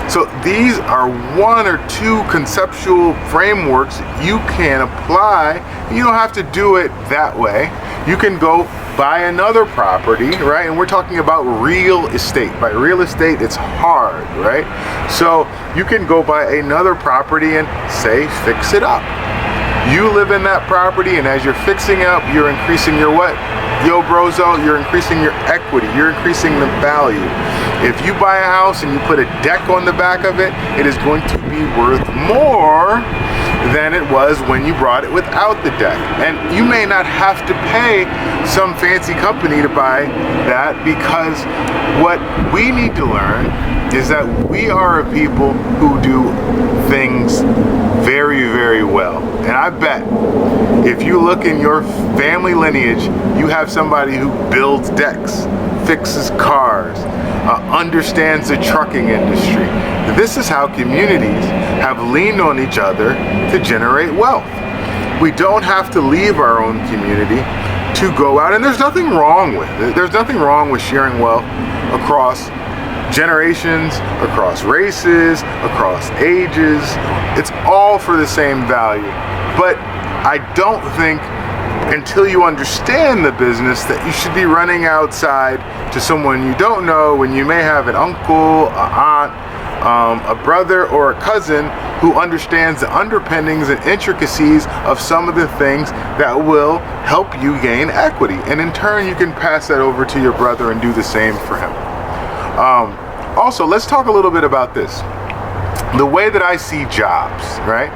So these are one or two conceptual frameworks you can apply. You don't have to do it that way. You can go buy another property, right? And we're talking about real estate. By real estate, it's hard, right? So you can go buy another property and say, fix it up. You live in that property, and as you're fixing up, you're increasing your what? Yo, brozo, you're increasing your equity, you're increasing the value. If you buy a house and you put a deck on the back of it, it is going to be worth more than it was when you brought it without the deck. And you may not have to pay some fancy company to buy that, because what we need to learn is that we are a people who do things very, very well. And I bet if you look in your family lineage, you have somebody who builds decks, fixes cars, understands the trucking industry. This is how communities have leaned on each other to generate wealth. We don't have to leave our own community to go out, and there's nothing wrong with it. There's nothing wrong with sharing wealth across generations, across races, across ages. It's all for the same value. But I don't think until you understand the business that you should be running outside to someone you don't know when you may have an uncle, an aunt, a brother, or a cousin who understands the underpinnings and intricacies of some of the things that will help you gain equity. And in turn, you can pass that over to your brother and do the same for him. Also, let's talk a little bit about this. The way that I see jobs, right?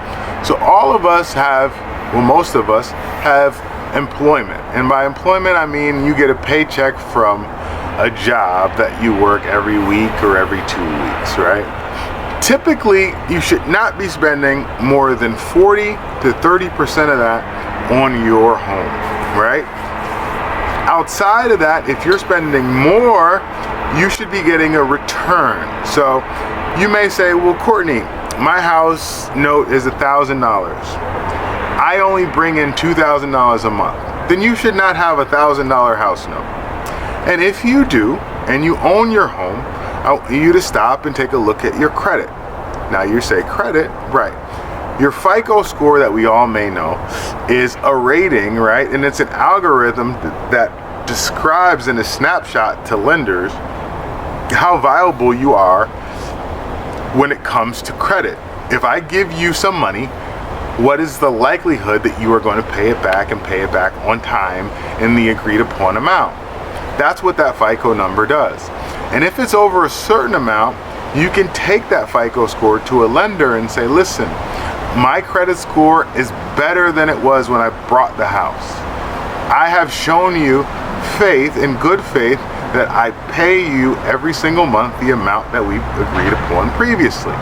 So all of us have, well, most of us have employment. And by employment, I mean you get a paycheck from a job that you work every week or every 2 weeks, right? Typically, you should not be spending more than 40 to 30% of that on your home, right? Outside of that, if you're spending more, you should be getting a return. So you may say, well, Courtney, my house note is $1,000. I only bring in $2,000 a month. Then you should not have a $1,000 house note. And if you do, and you own your home, I want you to stop and take a look at your credit. Now you say credit, right? Your FICO score that we all may know is a rating, right? And it's an algorithm that describes in a snapshot to lenders how viable you are when it comes to credit. If I give you some money, what is the likelihood that you are going to pay it back and pay it back on time in the agreed upon amount? That's what that FICO number does. And if it's over a certain amount, you can take that FICO score to a lender and say, listen, my credit score is better than it was when I bought the house. I have shown you faith, in good faith, that I pay you every single month the amount that we agreed upon previously.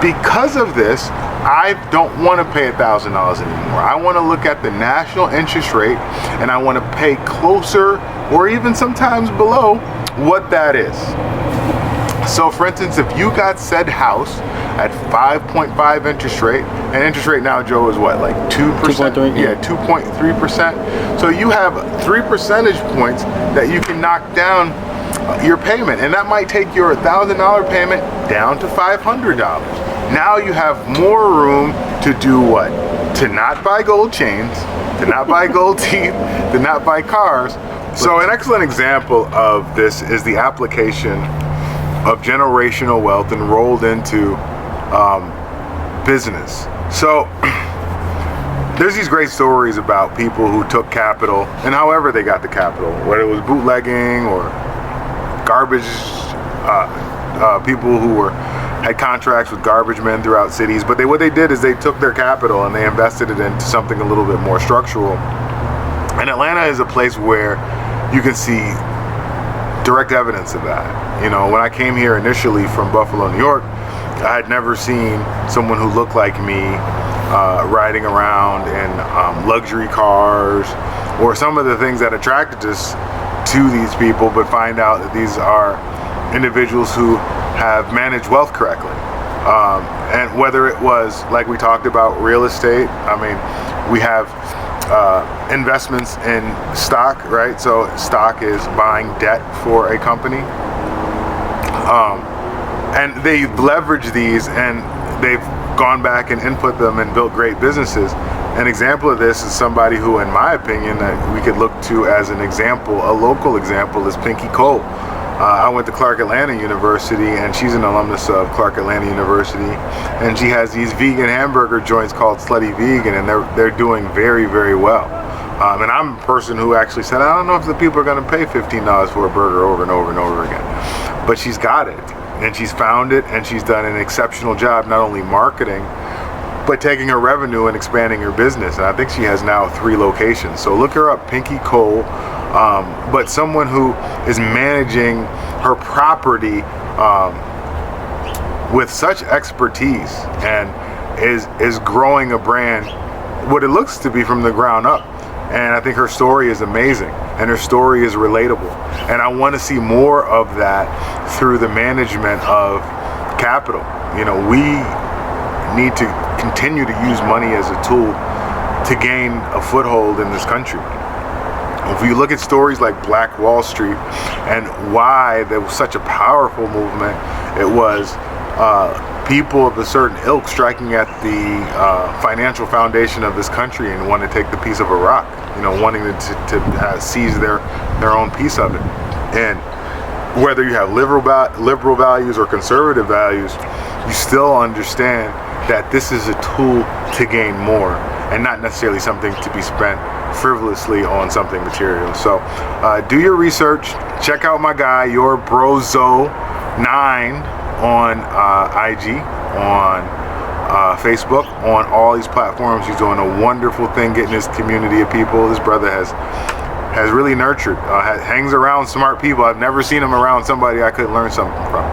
Because of this, I don't want to pay $1,000 anymore. I want to look at the national interest rate, and I want to pay closer or even sometimes below what that is. So for instance, if you got said house at 5.5 interest rate, and interest rate now, Joe, is what, like 2%? 2.3? Yeah, 2.3%. So you have 3 percentage points that you can knock down your payment, and that might take your $1,000 payment down to $500. Now you have more room to do what? To not buy gold chains, to not buy gold teeth, to not buy cars. So an excellent example of this is the application of generational wealth enrolled into business. So there's these great stories about people who took capital and however they got the capital, whether it was bootlegging or garbage, people who had contracts with garbage men throughout cities. But what they did is they took their capital and they invested it into something a little bit more structural. And Atlanta is a place where you can see direct evidence of that. You know, when I came here initially from Buffalo, New York, I had never seen someone who looked like me riding around in luxury cars, or some of the things that attracted us to these people, but find out that these are individuals who have managed wealth correctly. And whether it was, like we talked about, real estate, I mean, we have investments in stock, right? So stock is buying debt for a company. And they leverage these and they've gone back and input them and built great businesses. An example of this is somebody who, in my opinion, that we could look to as an example, a local example, is Pinky Cole. I went to Clark Atlanta University, and she's an alumnus of Clark Atlanta University, and she has these vegan hamburger joints called Slutty Vegan, and they're doing very, very well. And I'm a person who actually said, I don't know if the people are going to pay $15 for a burger over and over and over again. But she's got it, and she's found it, and she's done an exceptional job not only marketing, but taking her revenue and expanding her business. And I think she has now 3 locations. So look her up, Pinky Cole. But someone who is managing her property with such expertise and is growing a brand, what it looks to be from the ground up. And I think her story is amazing, and her story is relatable. And I want to see more of that through the management of capital. You know, we need to continue to use money as a tool to gain a foothold in this country. If you look at stories like Black Wall Street and why there was such a powerful movement, it was people of a certain ilk striking at the financial foundation of this country and wanting to take the piece of a rock, you know, wanting to seize their own piece of it. And whether you have liberal values or conservative values, you still understand that this is a tool to gain more and not necessarily something to be spent frivolously on something material. So do your research. Check out my guy, Your Brozo9 on IG, on Facebook, on all these platforms. He's doing a wonderful thing getting his community of people. This brother has really nurtured, hangs around smart people. I've never seen him around somebody I could learn something from.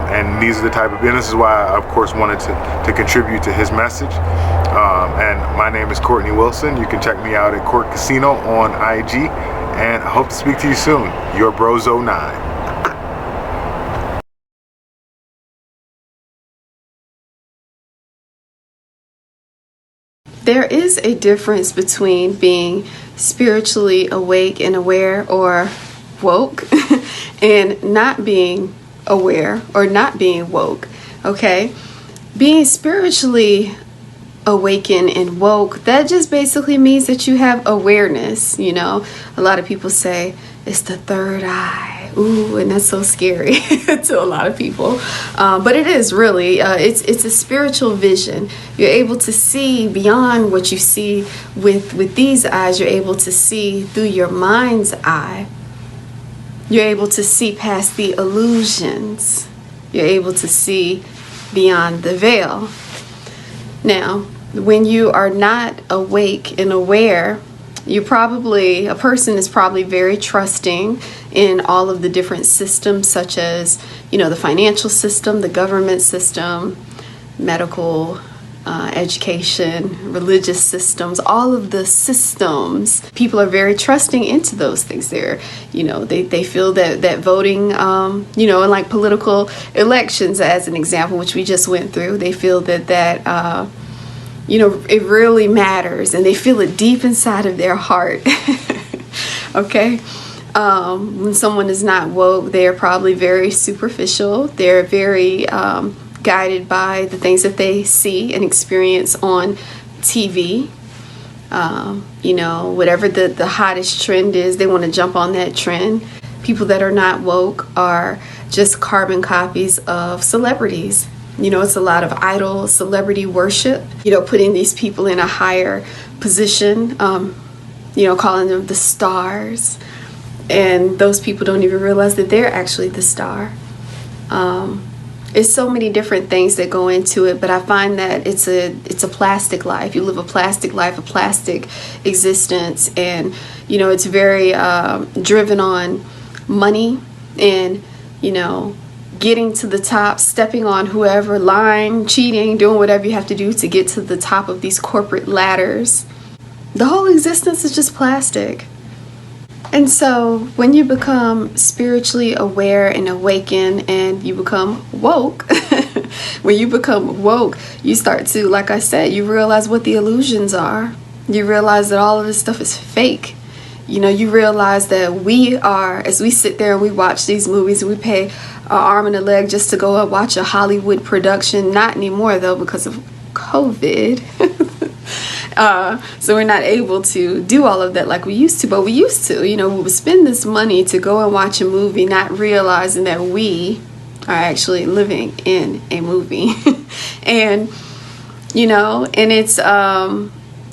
And these are the type of businesses. This is why I, of course, wanted to contribute to his message. And my name is Courtney Wilson. You can check me out at Court Casino on IG. And I hope to speak to you soon. Your Brozo9. There is a difference between being spiritually awake and aware or woke and not being aware or not being woke. Okay? Being spiritually awakened and woke, that just basically means that you have awareness. You know, a lot of people say it's the third eye. Ooh, and that's so scary to a lot of people. But it is really, it's a spiritual vision. You're able to see beyond what you see with these eyes. You're able to see through your mind's eye. You're able to see past the illusions. You're able to see beyond the veil. Now, when you are not awake and aware, a person is probably very trusting in all of the different systems, such as, you know, the financial system, the government system, medical, education, religious systems, all of the systems. People are very trusting into those things. They feel that voting, you know, in like political elections, as an example, which we just went through, they feel that you know, it really matters, and they feel it deep inside of their heart. Okay? When someone is not woke, they're probably very superficial. They're very guided by the things that they see and experience on TV. Whatever the hottest trend is, they want to jump on that trend. People that are not woke are just carbon copies of celebrities. It's a lot of idol celebrity worship, putting these people in a higher position, calling them the stars. And those people don't even realize that they're actually the star. It's so many different things that go into it, but I find that it's a plastic life. You live a plastic life, a plastic existence, and it's very driven on money and getting to the top, stepping on whoever, lying, cheating, doing whatever you have to do to get to the top of these corporate ladders. The whole existence is just plastic. And so when you become spiritually aware and awakened and you become woke, when you become woke, you start to, like I said, you realize what the illusions are. You realize that all of this stuff is fake. You realize that we are, as we sit there and we watch these movies and we pay our arm and a leg just to go and watch a Hollywood production. Not anymore, though, because of COVID. So we're not able to do all of that like we used to, but we used to, we would spend this money to go and watch a movie, not realizing that we are actually living in a movie. And, and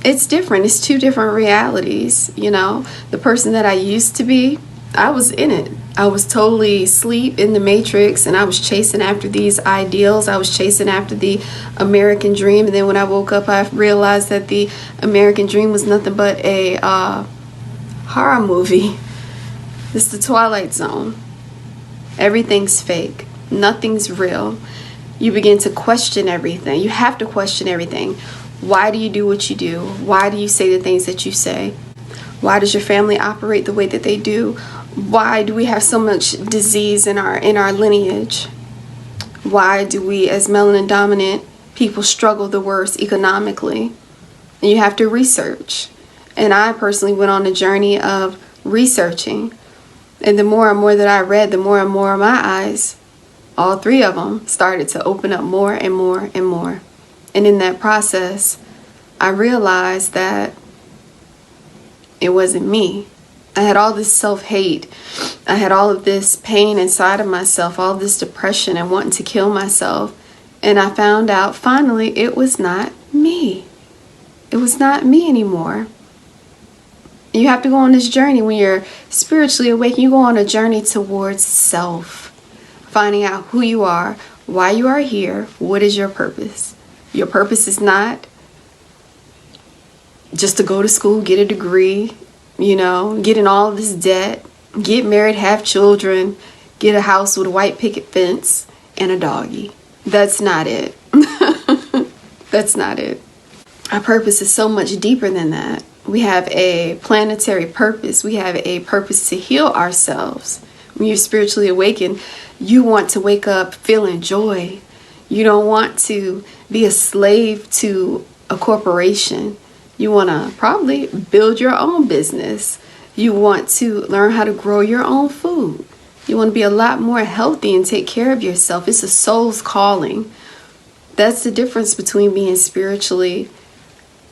it's different. It's two different realities. The person that I used to be, I was in it. I was totally asleep in the matrix, and I was chasing after these ideals. I was chasing after the American dream. And then when I woke up, I realized that the American dream was nothing but a horror movie. It's the Twilight Zone. Everything's fake. Nothing's real. You begin to question everything. You have to question everything. Why do you do what you do? Why do you say the things that you say? Why does your family operate the way that they do? Why do we have so much disease in our lineage? Why do we, as melanin dominant people, struggle the worst economically? And you have to research. And I personally went on a journey of researching. And the more and more that I read, the more and more my eyes, all three of them, started to open up more and more and more. And in that process, I realized that it wasn't me. I had all this self-hate. I had all of this pain inside of myself, all this depression and wanting to kill myself. And I found out finally it was not me. It was not me anymore. You have to go on this journey when you're spiritually awake. You go on a journey towards self, finding out who you are, why you are here, what is your purpose. Your purpose is not just to go to school, get a degree, get in all this debt, get married, have children, get a house with a white picket fence and a doggy. That's not it. That's not it. Our purpose is so much deeper than that. We have a planetary purpose. We have a purpose to heal ourselves. When you're spiritually awakened, you want to wake up feeling joy. You don't want to be a slave to a corporation. You want to probably build your own business. You want to learn how to grow your own food. You want to be a lot more healthy and take care of yourself. It's a soul's calling. That's the difference between being spiritually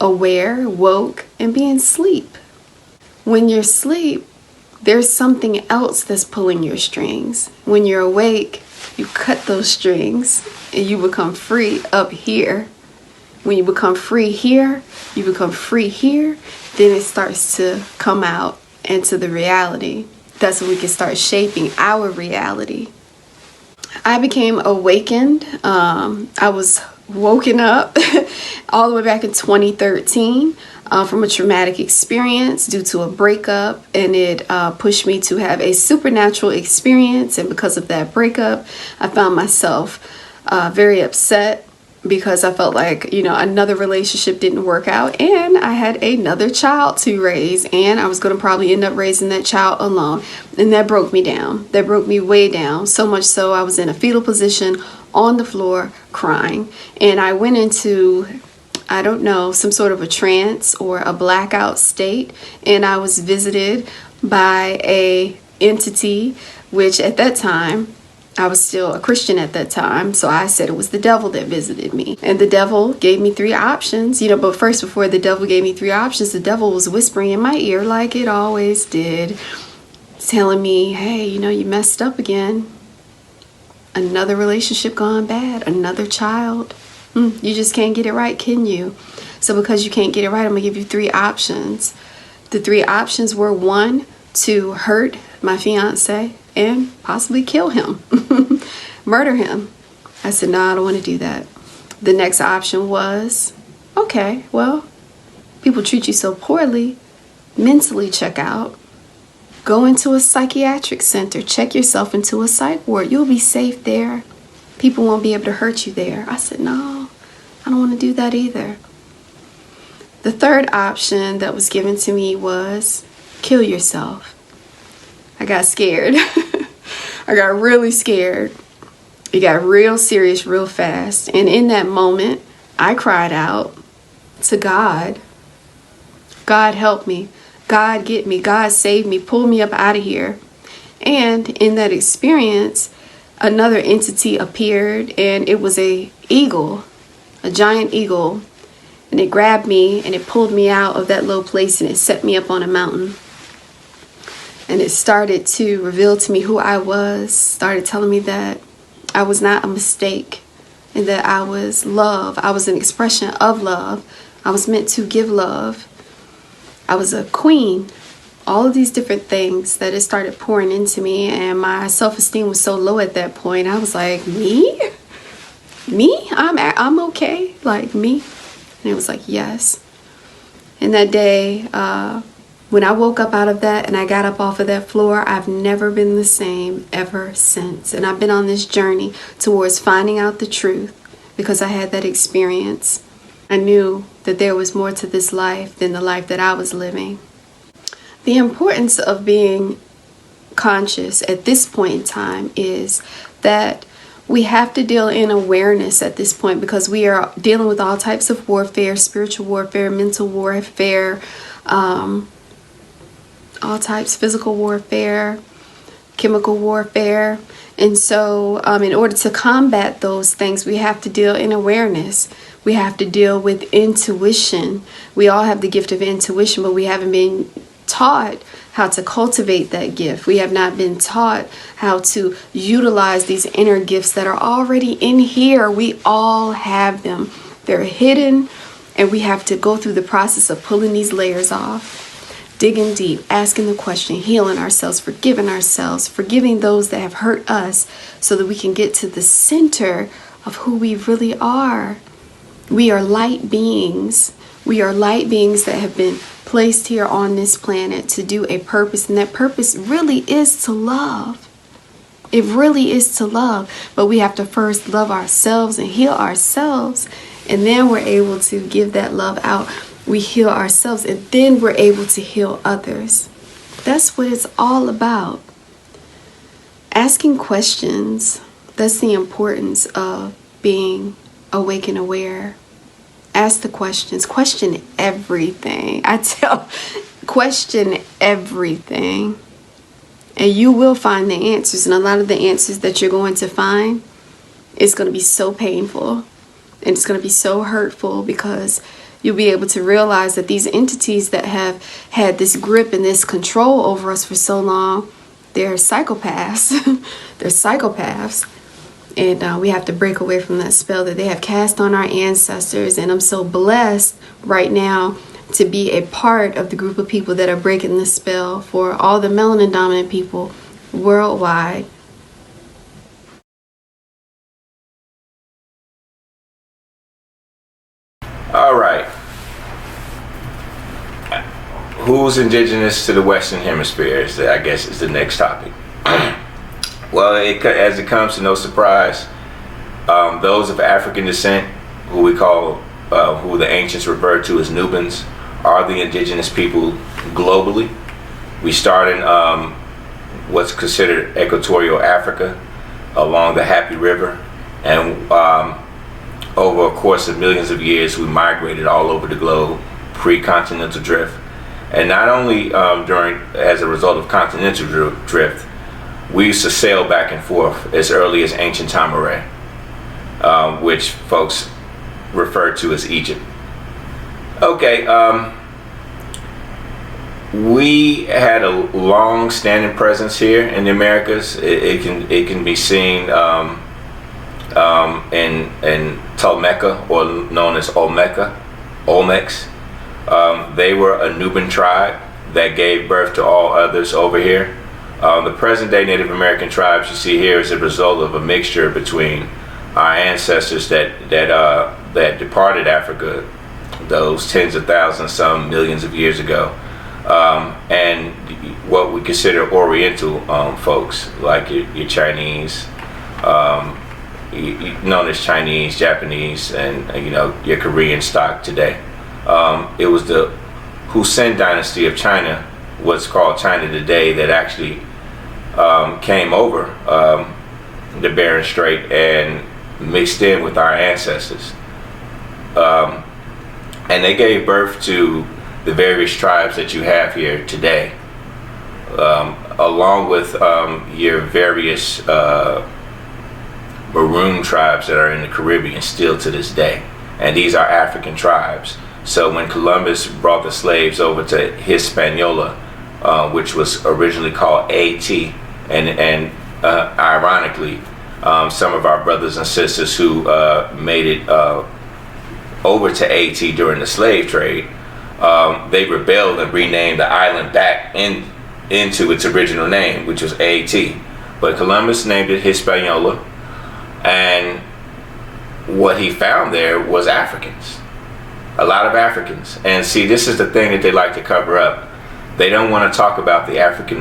aware, woke, and being asleep. When you're asleep, there's something else that's pulling your strings. When you're awake, you cut those strings and you become free up here. When you become free here, you become free here, then it starts to come out into the reality. That's when we can start shaping our reality. I became awakened. I was woken up all the way back in 2013 from a traumatic experience due to a breakup, and it pushed me to have a supernatural experience. And because of that breakup, I found myself very upset because I felt like, another relationship didn't work out, and I had another child to raise, and I was going to probably end up raising that child alone. And that broke me down. That broke me way down, so much so I was in a fetal position on the floor crying. And I went into, I don't know, some sort of a trance or a blackout state, and I was visited by a entity, which at that time I was still a Christian at that time, so I said it was the devil that visited me. And the devil gave me 3 options, but first, before the devil gave me 3 options, the devil was whispering in my ear like it always did, telling me, hey, you messed up again. Another relationship gone bad, another child. You just can't get it right, can you? So because you can't get it right, I'm going to give you 3 options. The 3 options were, 1, to hurt my fiance and possibly kill him, murder him. I said, no, I don't want to do that. The next option was, okay, well, people treat you so poorly, mentally check out. Go into a psychiatric center, check yourself into a psych ward. You'll be safe there. People won't be able to hurt you there. I said, no, I don't want to do that either. The third option that was given to me was kill yourself. I got scared. I got really scared. It got real serious real fast. And in that moment, I cried out to God. God help me. God get me. God save me. Pull me up out of here. And in that experience, another entity appeared, and it was a eagle, a giant eagle. And it grabbed me and it pulled me out of that low place and it set me up on a mountain. And it started to reveal to me who I was, started telling me that I was not a mistake and that I was love. I was an expression of love. I was meant to give love. I was a queen. All of these different things that it started pouring into me, and my self-esteem was so low at that point. I was like, me? I'm okay? Like, me? And it was like, yes. And that day, when I woke up out of that and I got up off of that floor, I've never been the same ever since. And I've been on this journey towards finding out the truth because I had that experience. I knew that there was more to this life than the life that I was living. The importance of being conscious at this point in time is that we have to deal in awareness at this point because we are dealing with all types of warfare, spiritual warfare, mental warfare, all types, physical warfare, chemical warfare. And so in order to combat those things, we have to deal in awareness. We have to deal with intuition. We all have the gift of intuition, but we haven't been taught how to cultivate that gift. We have not been taught how to utilize these inner gifts that are already in here. We all have them. They're hidden, and we have to go through the process of pulling these layers off, digging deep, asking the question, healing ourselves, forgiving those that have hurt us so that we can get to the center of who we really are. We are light beings. We are light beings that have been placed here on this planet to do a purpose, and that purpose really is to love. It really is to love, but we have to first love ourselves and heal ourselves, and then we're able to give that love out. We heal ourselves, and then we're able to heal others. That's what it's all about. Asking questions, that's the importance of being awake and aware. Ask the questions. Question everything. Question everything. And you will find the answers. And a lot of the answers that you're going to find is going to be so painful. And it's going to be so hurtful because you'll be able to realize that these entities that have had this grip and this control over us for so long, they're psychopaths. They're psychopaths. And we have to break away from that spell that they have cast on our ancestors. And I'm so blessed right now to be a part of the group of people that are breaking the spell for all the melanin dominant people worldwide. All right. Who's indigenous to the Western Hemisphere? I guess is the next topic. Well, as it comes to no surprise, those of African descent, who we call, who the ancients referred to as Nubans, are the indigenous people globally. We start in what's considered equatorial Africa, along the Happy River, and over a course of millions of years, we migrated all over the globe, pre-continental drift. And not only as a result of continental drift, we used to sail back and forth as early as ancient Tamaray, which folks refer to as Egypt. Okay, we had a long-standing presence here in the Americas. It can be seen in Tolmeca, or known as Olmecs. They were a Nubian tribe that gave birth to all others over here. The present-day Native American tribes you see here is a result of a mixture between our ancestors that departed Africa those tens of thousands, some millions of years ago, and what we consider Oriental folks, like your Chinese, known as Chinese, Japanese, and your Korean stock today. It was the Joseon dynasty of China, what's called China today, that actually came over the Bering Strait and mixed in with our ancestors. And they gave birth to the various tribes that you have here today, along with your various maroon tribes that are in the Caribbean still to this day. And these are African tribes. So when Columbus brought the slaves over to Hispaniola, which was originally called AT, and ironically, some of our brothers and sisters who made it over to AT during the slave trade, they rebelled and renamed the island back into its original name, which was AT. But Columbus named it Hispaniola, and what he found there was Africans, a lot of Africans. And see, this is the thing that they like to cover up. They don't want to talk about the African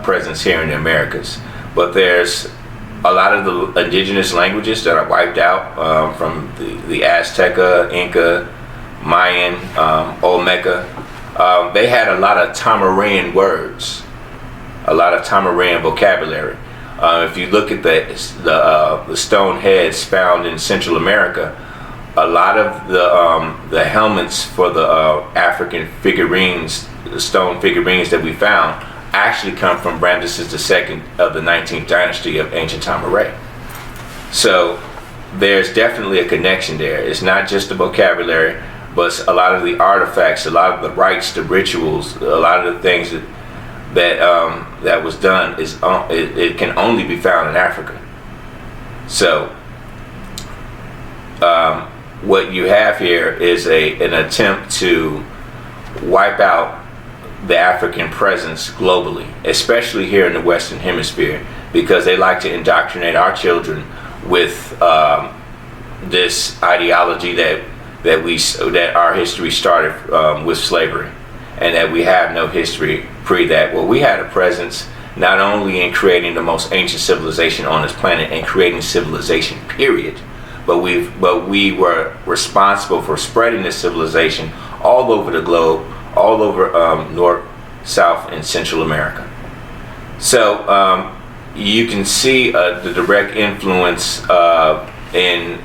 presence here in the Americas, but there's a lot of the indigenous languages that are wiped out, from the Azteca, Inca, Mayan, Olmeca. They had a lot of Tamarian words, a lot of Tamarian vocabulary. If you look at the stone heads found in Central America, a lot of the helmets for the African figurines, the stone figurines that we found, actually come from Ramesses II of the 19th dynasty of ancient Tamaray. So there's definitely a connection there. It's not just the vocabulary, but a lot of the artifacts, a lot of the rites, the rituals, a lot of the things that was done it can only be found in Africa. So what you have here is an attempt to wipe out the African presence globally, especially here in the Western Hemisphere, because they like to indoctrinate our children with this ideology that our history started with slavery, and that we have no history pre that. Well, we had a presence not only in creating the most ancient civilization on this planet and creating civilization, period, but we were responsible for spreading this civilization all over the globe, all over North, South, and Central America. So you can see the direct influence in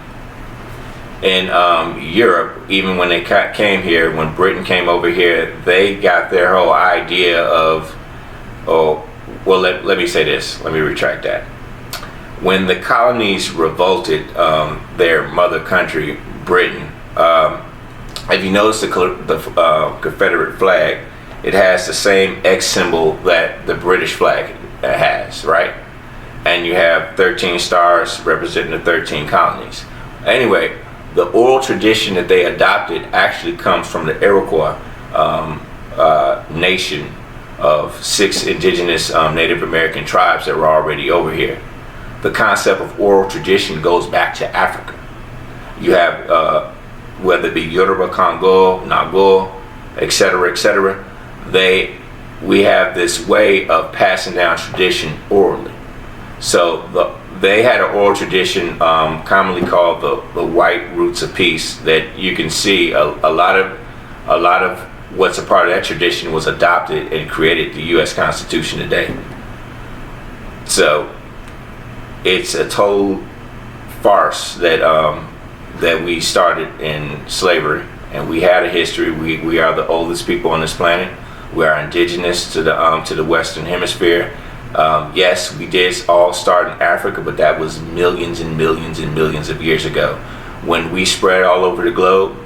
Europe. Even when they came here, when Britain came over here, they got their whole idea of, let me say this, let me retract that. When the colonies revolted their mother country, Britain, if you notice the Confederate flag, it has the same X symbol that the British flag has, right? And you have 13 stars representing the 13 colonies. Anyway, the oral tradition that they adopted actually comes from the Iroquois nation of 6 indigenous Native American tribes that were already over here. The concept of oral tradition goes back to Africa. You have whether it be Yoruba, Congo, Nago, etc., we have this way of passing down tradition orally. So they had an oral tradition commonly called the white roots of peace, that you can see a lot of what's a part of that tradition was adopted and created the U.S. Constitution today. So it's a total farce that we started in slavery, and we had a history. We are the oldest people on this planet. We are indigenous to the Western Hemisphere. Yes, we did all start in Africa, but that was millions and millions and millions of years ago. When we spread all over the globe,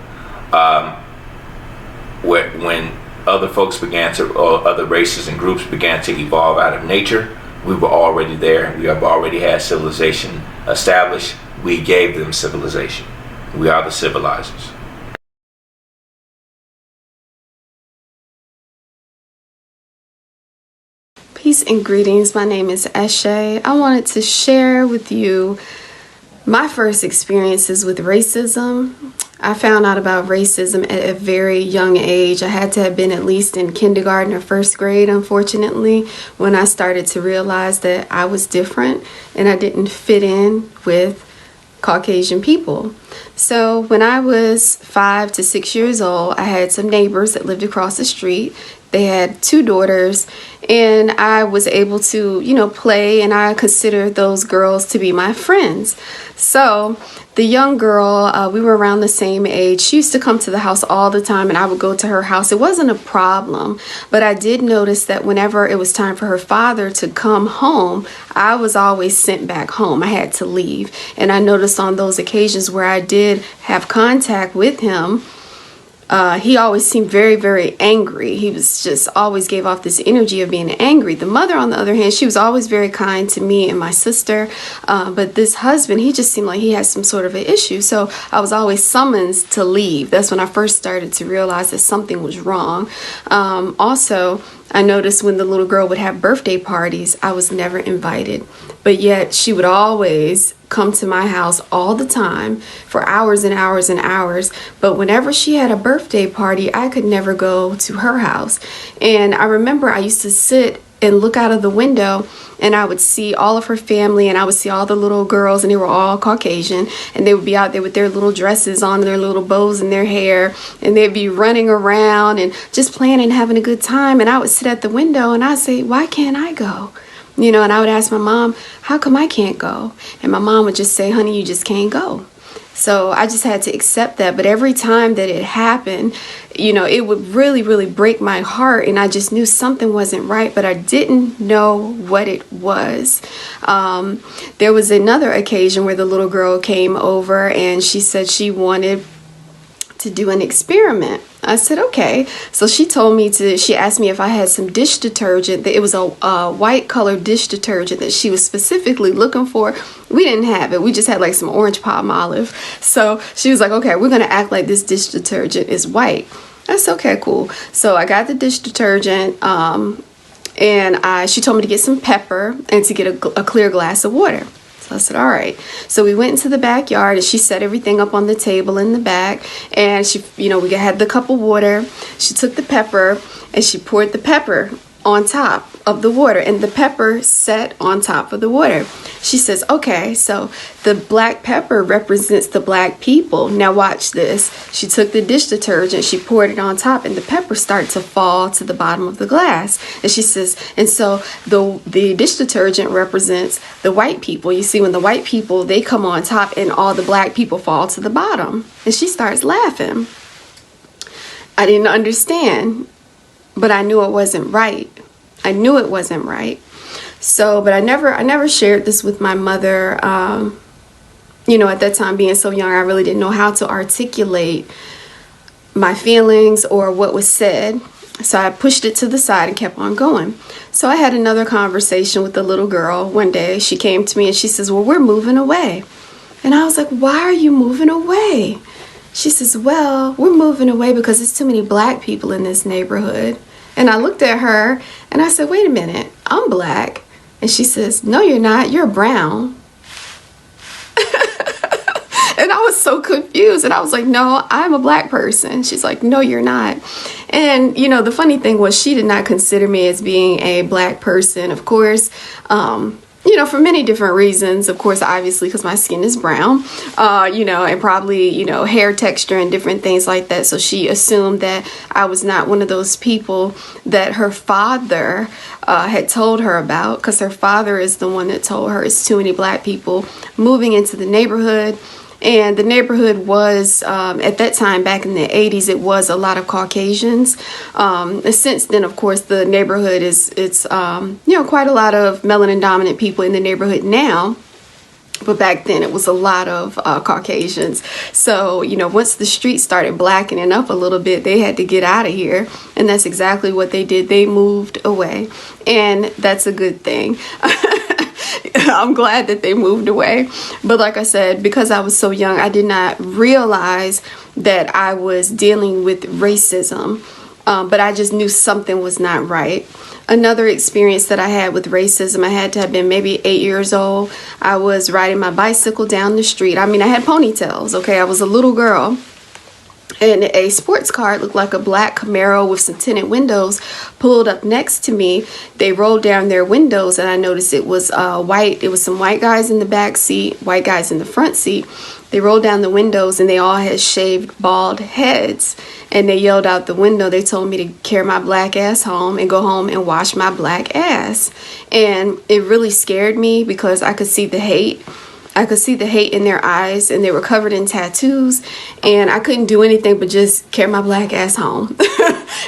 when other folks began to, or other races and groups began to evolve out of nature, we were already there. We have already had civilization established. We gave them civilization. We are the civilizers. Peace and greetings. My name is Eshe. I wanted to share with you my first experiences with racism. I found out about racism at a very young age. I had to have been at least in kindergarten or first grade, unfortunately, when I started to realize that I was different and I didn't fit in with Caucasian people. So when I was 5 to 6 years old, I had some neighbors that lived across the street. They had 2 daughters, and I was able to, play, and I considered those girls to be my friends. So the young girl, we were around the same age. She used to come to the house all the time, and I would go to her house. It wasn't a problem, but I did notice that whenever it was time for her father to come home, I was always sent back home. I had to leave. And I noticed on those occasions where I did have contact with him, he always seemed very, very angry. He was just always gave off this energy of being angry. The mother, on the other hand, she was always very kind to me and my sister. But this husband, he just seemed like he had some sort of an issue. So I was always summoned to leave. That's when I first started to realize that something was wrong. Also, I noticed when the little girl would have birthday parties, I was never invited. But yet she would always come to my house all the time for hours and hours and hours. But whenever she had a birthday party, I could never go to her house. And I remember I used to sit and look out of the window, and I would see all of her family, and I would see all the little girls, and they were all Caucasian, and they would be out there with their little dresses on, their little bows in their hair, and they'd be running around and just playing and having a good time. And I would sit at the window and I'd say, why can't I go? And I would ask my mom, how come I can't go? And my mom would just say, honey, you just can't go. So I just had to accept that. But every time that it happened, it would really, really break my heart. And I just knew something wasn't right, but I didn't know what it was. There was another occasion where the little girl came over and she said she wanted to do an experiment. I said, okay. So she asked me if I had some dish detergent. That it was a white colored dish detergent that she was specifically looking for. We didn't have it. We just had like some orange palm olive. So she was like, okay, we're going to act like this dish detergent is white. I said, okay, cool. So I got the dish detergent, and she told me to get some pepper and to get a clear glass of water. So I said, all right. So we went into the backyard and she set everything up on the table in the back. And she, we had the cup of water. She took the pepper and she poured the pepper on top of the water, and the pepper set on top of the water. She says, okay, so the black pepper represents the black people. Now watch this. She took the dish detergent, she poured it on top, and the pepper started to fall to the bottom of the glass. And she says, and so the dish detergent represents the white people. You see, when the white people, they come on top and all the black people fall to the bottom. And she starts laughing. I didn't understand, but I knew it wasn't right. I knew it wasn't right. So, but I never shared this with my mother. At that time, being so young, I really didn't know how to articulate my feelings or what was said. So I pushed it to the side and kept on going. So I had another conversation with the little girl one day. She came to me and she says, well, we're moving away. And I was like, why are you moving away? She says, well, we're moving away because there's too many black people in this neighborhood. And I looked at her and I said, wait a minute, I'm black. And she says, no, you're not, you're brown. And I was so confused. And I was like, no, I'm a black person. She's like, no, you're not. And, the funny thing was she did not consider me as being a black person, of course. For many different reasons. Of course, obviously, because my skin is brown, and probably, hair texture and different things like that. So she assumed that I was not one of those people that her father had told her about, because her father is the one that told her it's too many black people moving into the neighborhood. And the neighborhood was, at that time, back in the 80s, it was a lot of Caucasians. Since then, of course, the neighborhood it's quite a lot of melanin dominant people in the neighborhood now. But back then it was a lot of Caucasians. So, once the streets started blackening up a little bit, they had to get out of here. And that's exactly what they did. They moved away. And that's a good thing. I'm glad that they moved away. But like I said, because I was so young, I did not realize that I was dealing with racism. But I just knew something was not right. Another experience that I had with racism, I had to have been maybe 8 years old. I was riding my bicycle down the street. I mean, I had ponytails, okay? I was a little girl. And a sports car, it looked like a black Camaro with some tinted windows, pulled up next to me. They rolled down their windows, and I noticed it was white. It was some white guys in the back seat, white guys in the front seat. They rolled down the windows, and they all had shaved bald heads. And they yelled out the window. They told me to carry my black ass home and go home and wash my black ass. And it really scared me because I could see the hate. I could see the hate in their eyes, and they were covered in tattoos, and I couldn't do anything but just carry my black ass home.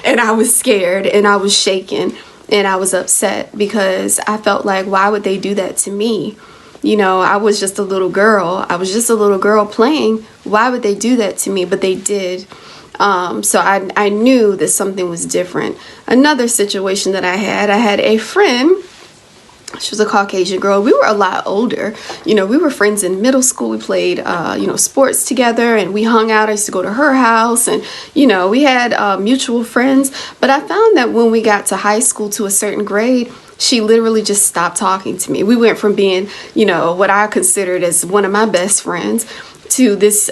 And I was scared, and I was shaken, and I was upset because I felt like, why would they do that to me? I was just a little girl. I was just a little girl playing. Why would they do that to me? But they did. So I knew that something was different. Another situation that I had a friend. She was a Caucasian girl. We were a lot older. We were friends in middle school. We played, sports together, and we hung out. I used to go to her house, and, we had mutual friends. But I found that when we got to high school to a certain grade, she literally just stopped talking to me. We went from being, what I considered as one of my best friends to this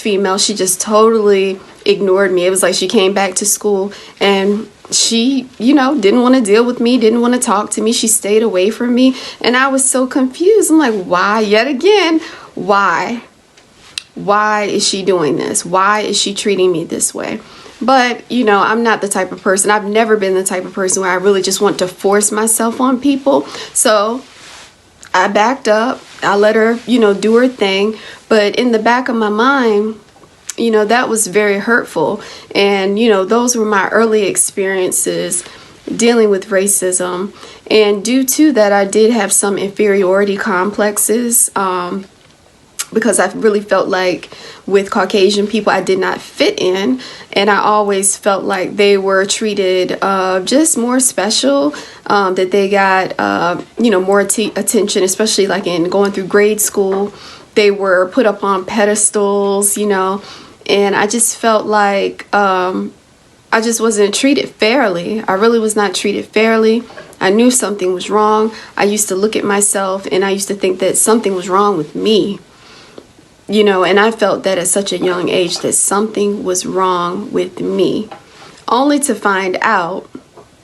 female. She just totally ignored me. It was like she came back to school, and she, didn't want to deal with me, didn't want to talk to me. She stayed away from me, and I was so confused. I'm like, why? Yet again, why? Why is she doing this? Why is she treating me this way? But, I'm not the type of person. I've never been the type of person where I really just want to force myself on people. So I backed up. I let her, do her thing. But in the back of my mind, that was very hurtful. And, those were my early experiences dealing with racism. And due to that, I did have some inferiority complexes because I really felt like with Caucasian people, I did not fit in. And I always felt like they were treated just more special, that they got, more attention, especially like in going through grade school. They were put up on pedestals, and I just felt like I just wasn't treated fairly. I really was not treated fairly. I knew something was wrong. I used to look at myself, and I used to think that something was wrong with me. And I felt that at such a young age that something was wrong with me. Only to find out,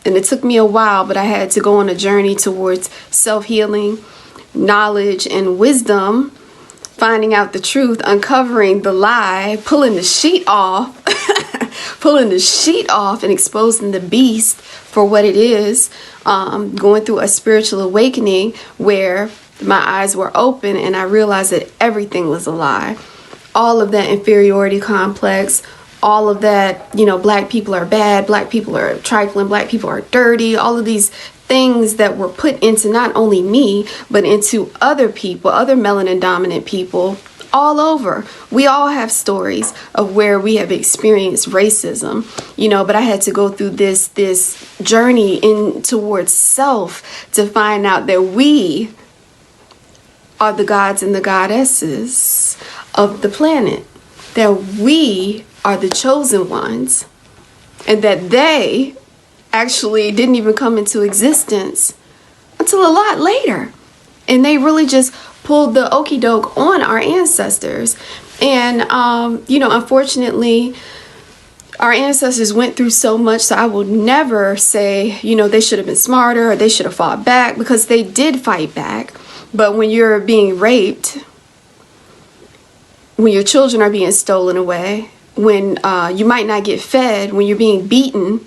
and it took me a while, but I had to go on a journey towards self-healing, knowledge, and wisdom, finding out the truth, uncovering the lie, pulling the sheet off, and exposing the beast for what it is, going through a spiritual awakening where my eyes were open and I realized that everything was a lie. All of that inferiority complex, all of that, black people are bad, black people are trifling, black people are dirty, all of these things that were put into not only me, but into other people, other melanin dominant people all over. We all have stories of where we have experienced racism, but I had to go through this journey in towards self to find out that we are the gods and the goddesses of the planet, that we are the chosen ones, and that they actually didn't even come into existence until a lot later. And they really just pulled the okie doke on our ancestors. And, unfortunately, our ancestors went through so much, so I will never say, they should have been smarter or they should have fought back, because they did fight back. But when you're being raped, when your children are being stolen away, when you might not get fed, when you're being beaten,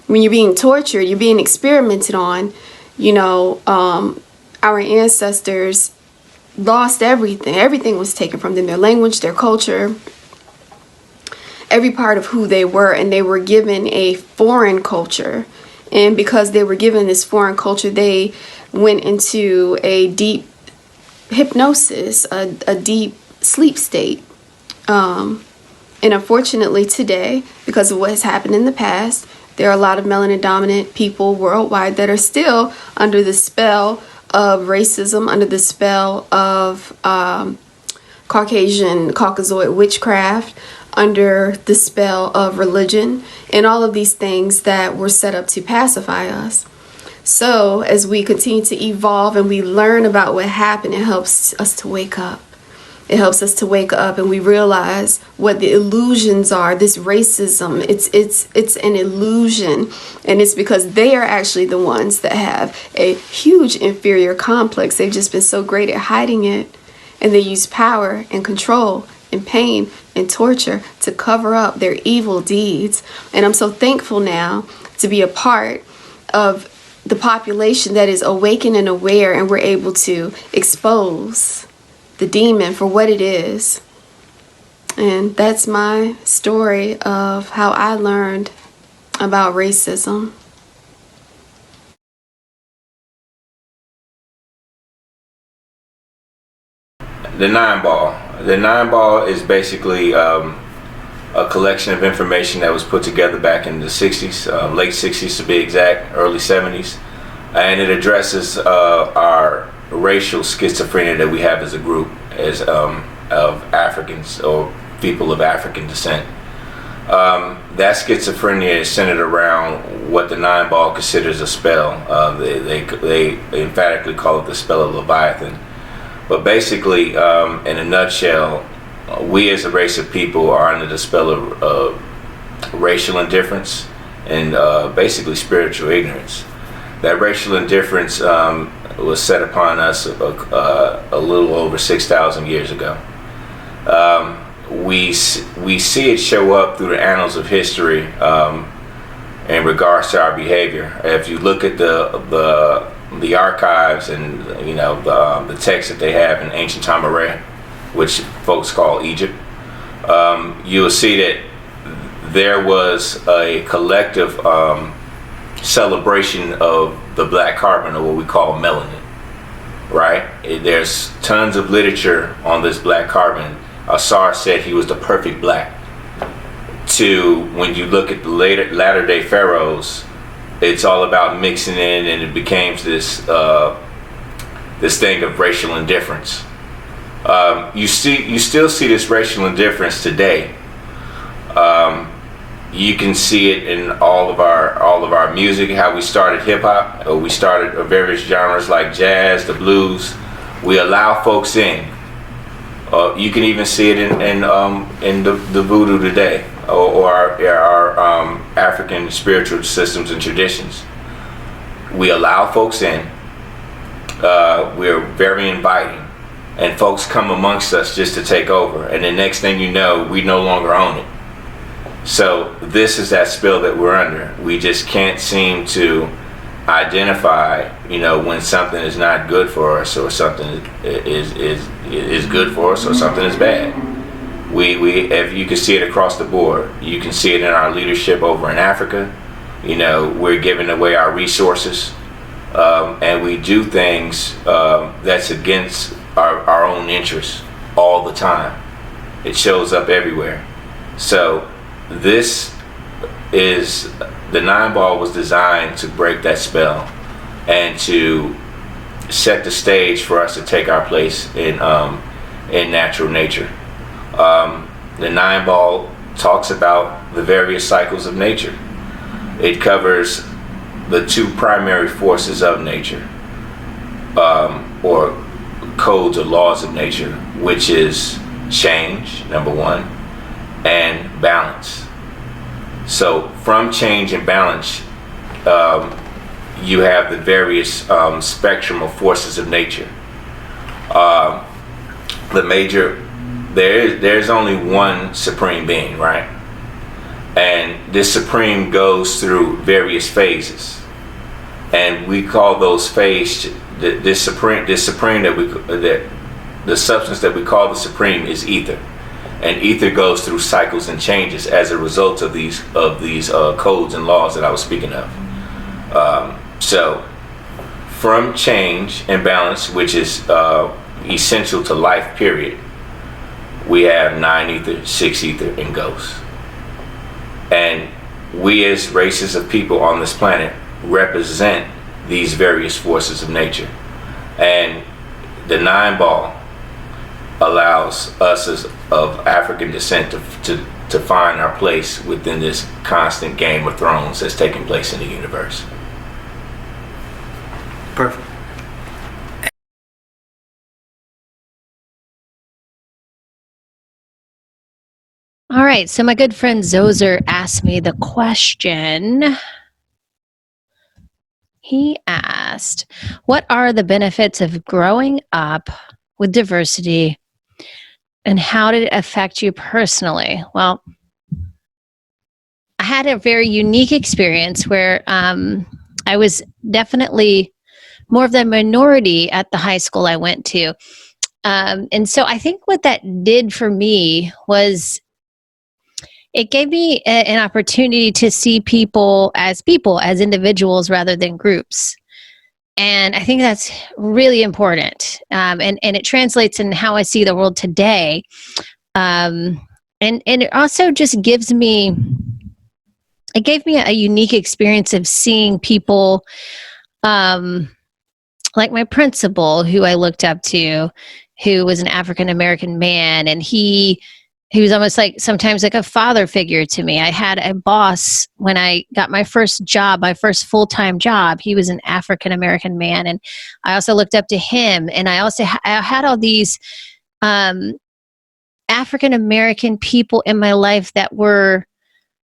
when you're being tortured, you're being experimented on, our ancestors lost everything. Everything was taken from them, their language, their culture, every part of who they were, and they were given a foreign culture. And because they were given this foreign culture, they went into a deep hypnosis, a deep sleep state. And unfortunately today, because of what has happened in the past, there are a lot of melanin dominant people worldwide that are still under the spell of racism, under the spell of Caucasoid witchcraft, under the spell of religion, and all of these things that were set up to pacify us. So as we continue to evolve and we learn about what happened, it helps us to wake up. It helps us to wake up, and we realize what the illusions are. This racism, it's an illusion, and it's because they are actually the ones that have a huge inferior complex. They've just been so great at hiding it, and they use power and control and pain and torture to cover up their evil deeds. And I'm so thankful now to be a part of the population that is awakened and aware, and we're able to expose the demon for what it is. And that's my story of how I learned about racism. The Nine Ball. The Nine Ball is basically a collection of information that was put together back in the 60s, late 60s to be exact, early 70s. And it addresses our racial schizophrenia that we have as a group, as of Africans or people of African descent. That schizophrenia is centered around what the Nine Ball considers a spell. They emphatically call it the spell of Leviathan. But basically, in a nutshell, we as a race of people are under the spell of racial indifference and basically spiritual ignorance. That racial indifference was set upon us a little over 6,000 years ago. We see it show up through the annals of history in regards to our behavior. If you look at the archives and the texts that they have in ancient Tamaray, which folks call Egypt, you'll see that there was a collective celebration of the black carbon, or what we call melanin, right? There's tons of literature on this black carbon. Asar said he was the perfect black. To when you look at the latter day pharaohs, it's all about mixing in, and it became this thing of racial indifference. You still see this racial indifference today. You can see it in all of our music, how we started hip hop, or we started various genres like jazz, the blues. We allow folks in. You can even see it in the voodoo today, or our African spiritual systems and traditions. We allow folks in. We're very inviting, and folks come amongst us just to take over. And the next thing you know, we no longer own it. So this is that spell that we're under. We just can't seem to identify, when something is not good for us, or something is good for us, or something is bad. If you can see it across the board. You can see it in our leadership over in Africa. We're giving away our resources, and we do things that's against our own interests all the time. It shows up everywhere. So this is, the Nine Ball was designed to break that spell and to set the stage for us to take our place in natural nature. The Nine Ball talks about the various cycles of nature. It covers the two primary forces of nature, or codes or laws of nature, which is change, number one, and balance. So from change and balance, you have the various spectrum of forces of nature. There's only one supreme being, right? And this supreme goes through various phases, and we call those phases, this supreme that the substance that we call the supreme is ether, and ether goes through cycles and changes as a result of these codes and laws that I was speaking of. So from change and balance, which is essential to life, period, we have 9 ether, 6 ether, and ghosts. And we as races of people on this planet represent these various forces of nature. And the 9 ball allows us as of African descent to find our place within this constant Game of Thrones that's taking place in the universe. Perfect. All right, so my good friend Zoser asked me the question. He asked, what are the benefits of growing up with diversity, and how did it affect you personally? Well, I had a very unique experience where I was definitely more of the minority at the high school I went to. And so I think what that did for me was it gave me an opportunity to see people, as individuals rather than groups. And I think that's really important. And it translates in how I see the world today. And it also just gave me a unique experience of seeing people, like my principal, who I looked up to, who was an African American man, and he was almost like sometimes like a father figure to me. I had a boss when I got my first job, my first full-time job. He was an African American man, and I also looked up to him. And I also I had all these African American people in my life that were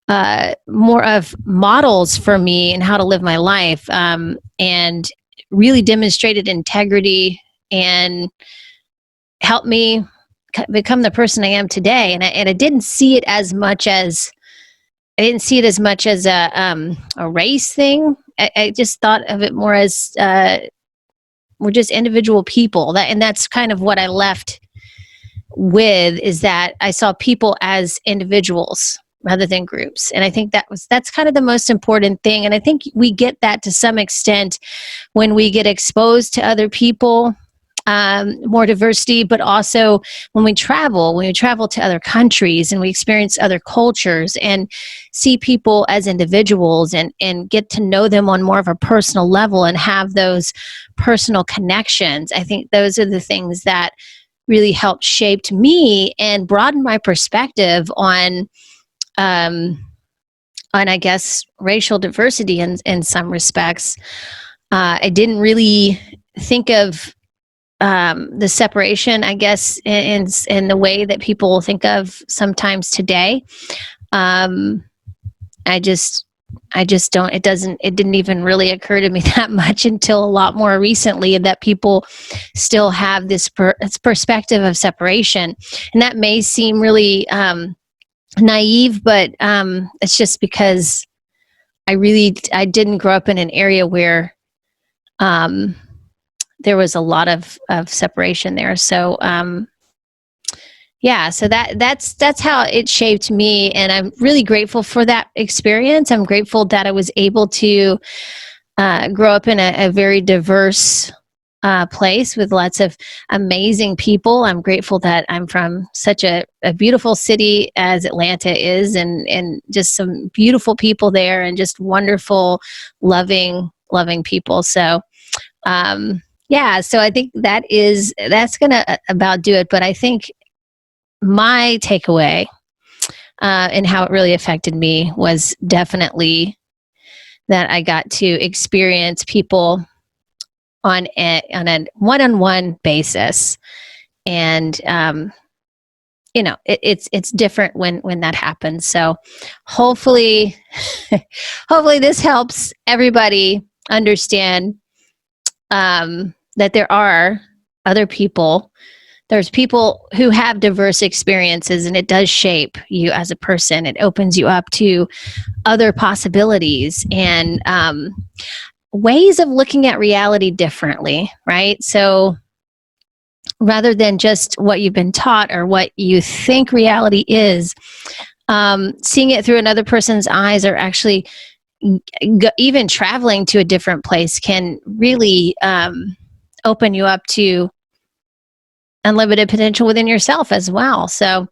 more of models for me and how to live my life, and really demonstrated integrity and helped me become the person I am today. And I didn't see it as much as a race thing. I just thought of it more as we're just individual people. That's kind of what I left with, is that I saw people as individuals rather than groups. And I think that's kind of the most important thing. And I think we get that to some extent when we get exposed to other people, more diversity, but also when we travel to other countries and we experience other cultures and see people as individuals and get to know them on more of a personal level and have those personal connections. I think those are the things that really helped shape me and broaden my perspective on I guess racial diversity in some respects. I didn't really think of the separation, I guess, in the way that people think of sometimes today. I just don't, it didn't even really occur to me that much until a lot more recently, that people still have this perspective of separation. And that may seem really naive, but it's just because I didn't grow up in an area where there was a lot of separation there. So so that's how it shaped me, and I'm really grateful for that experience. I'm grateful that I was able to grow up in a very diverse place with lots of amazing people. I'm grateful that I'm from such a beautiful city as Atlanta is, and just some beautiful people there, and just wonderful, loving people. So so I think that's gonna about do it. But I think my takeaway and how it really affected me was definitely that I got to experience people on a one-on-one basis, and it's different when that happens. So hopefully this helps everybody understand that there are other people. There's people who have diverse experiences, and it does shape you as a person. It opens you up to other possibilities and ways of looking at reality differently, right? So rather than just what you've been taught or what you think reality is. Seeing it through another person's eyes, or actually even traveling to a different place, can really open you up to unlimited potential within yourself as well. So,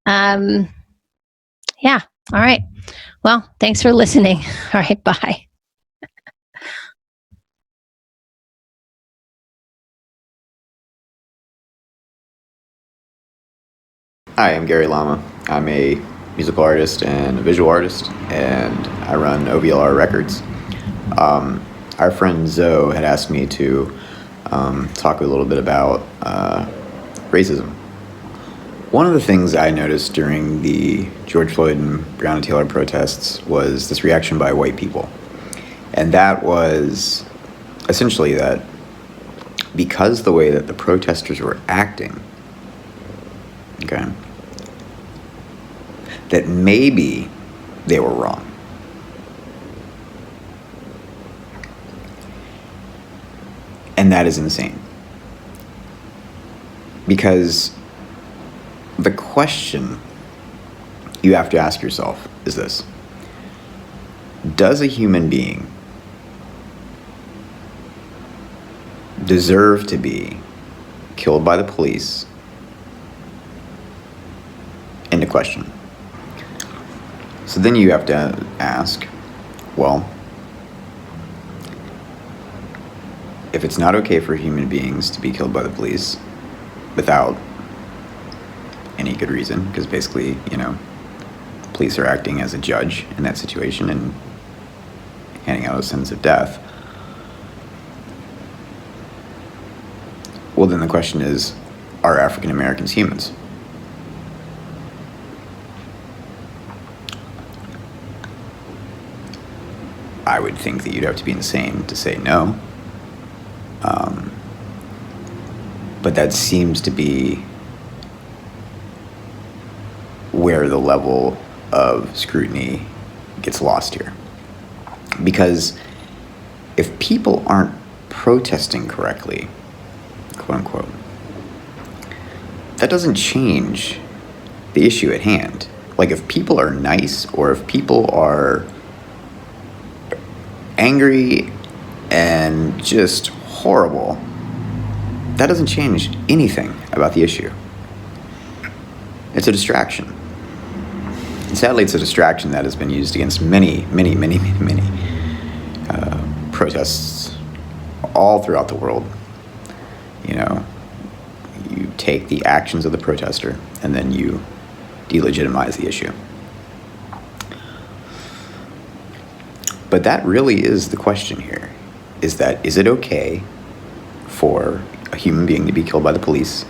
yeah. All right. Well, thanks for listening. All right. Bye. Hi, I'm Gary Llama. I'm a musical artist and a visual artist, and I run OVLR Records. Our friend Zoe had asked me to talk a little bit about racism. One of the things I noticed during the George Floyd and Breonna Taylor protests was this reaction by white people. And that was essentially that because the way that the protesters were acting, okay, that maybe they were wrong. And that is insane. Because the question you have to ask yourself is this: does a human being deserve to be killed by the police? End of question. So then you have to ask, well, if it's not okay for human beings to be killed by the police without any good reason, because basically, police are acting as a judge in that situation and handing out a sentence of death, well, then the question is, are African Americans humans? I would think that you'd have to be insane to say no. But that seems to be where the level of scrutiny gets lost here. Because if people aren't protesting correctly, quote unquote, that doesn't change the issue at hand. Like, if people are nice, or if people are angry and just horrible, that doesn't change anything about the issue. It's a distraction. And sadly, it's a distraction that has been used against many protests all throughout the world. You take the actions of the protester and then you delegitimize the issue. But that really is the question here, is it okay for a human being to be killed by the police?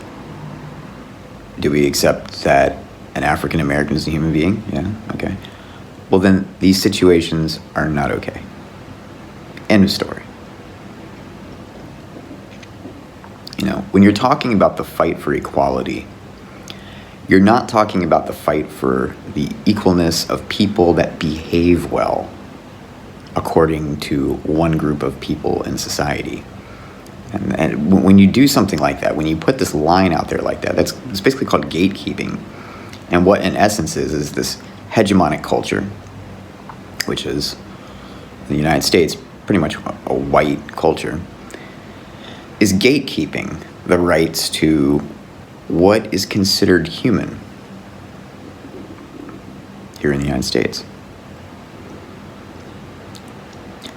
Do we accept that an African American is a human being? Yeah, okay. Well, then these situations are not okay. End of story. When you're talking about the fight for equality, you're not talking about the fight for the equalness of people that behave well according to one group of people in society. And when you do something like that, when you put this line out there like that, it's basically called gatekeeping. And what in essence is this hegemonic culture, which is in the United States pretty much a white culture, is gatekeeping the rights to what is considered human here in the United States.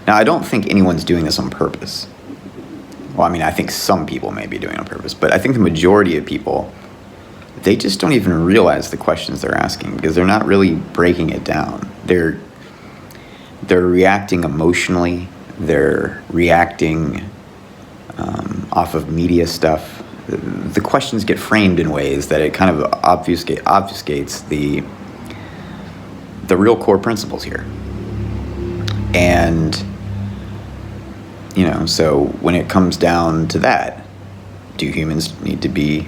Now, I don't think anyone's doing this on purpose. Well, I think some people may be doing it on purpose, but I think the majority of people, they just don't even realize the questions they're asking because they're not really breaking it down. They're reacting emotionally. They're reacting off of media stuff. The questions get framed in ways that it kind of obfuscates the real core principles here. And so when it comes down to that, do humans need to be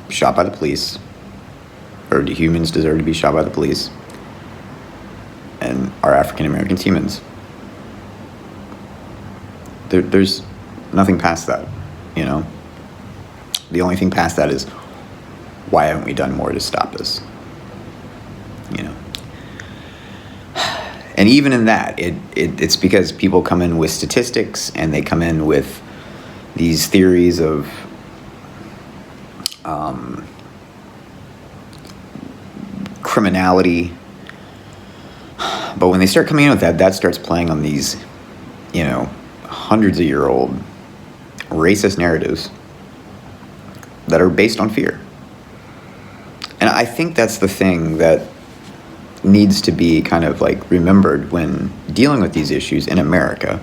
shot by the police? Or do humans deserve to be shot by the police? And are African Americans humans? There's nothing past that, The only thing past that is, why haven't we done more to stop this? You know. And even in that, it's because people come in with statistics, and they come in with these theories of criminality. But when they start coming in with that starts playing on these, you know, hundreds of year old racist narratives that are based on fear. And I think that's the thing that needs to be kind of like remembered when dealing with these issues in America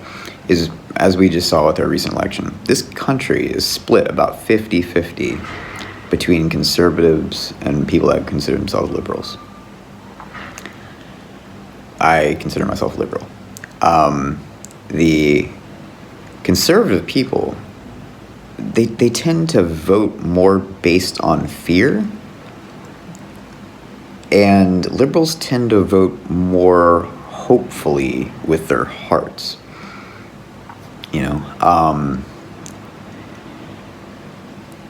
is, as we just saw with our recent election, this country is split about 50-50 between conservatives and people that consider themselves liberals. I consider myself liberal. The conservative people, they tend to vote more based on fear, and liberals tend to vote more hopefully with their hearts. You know,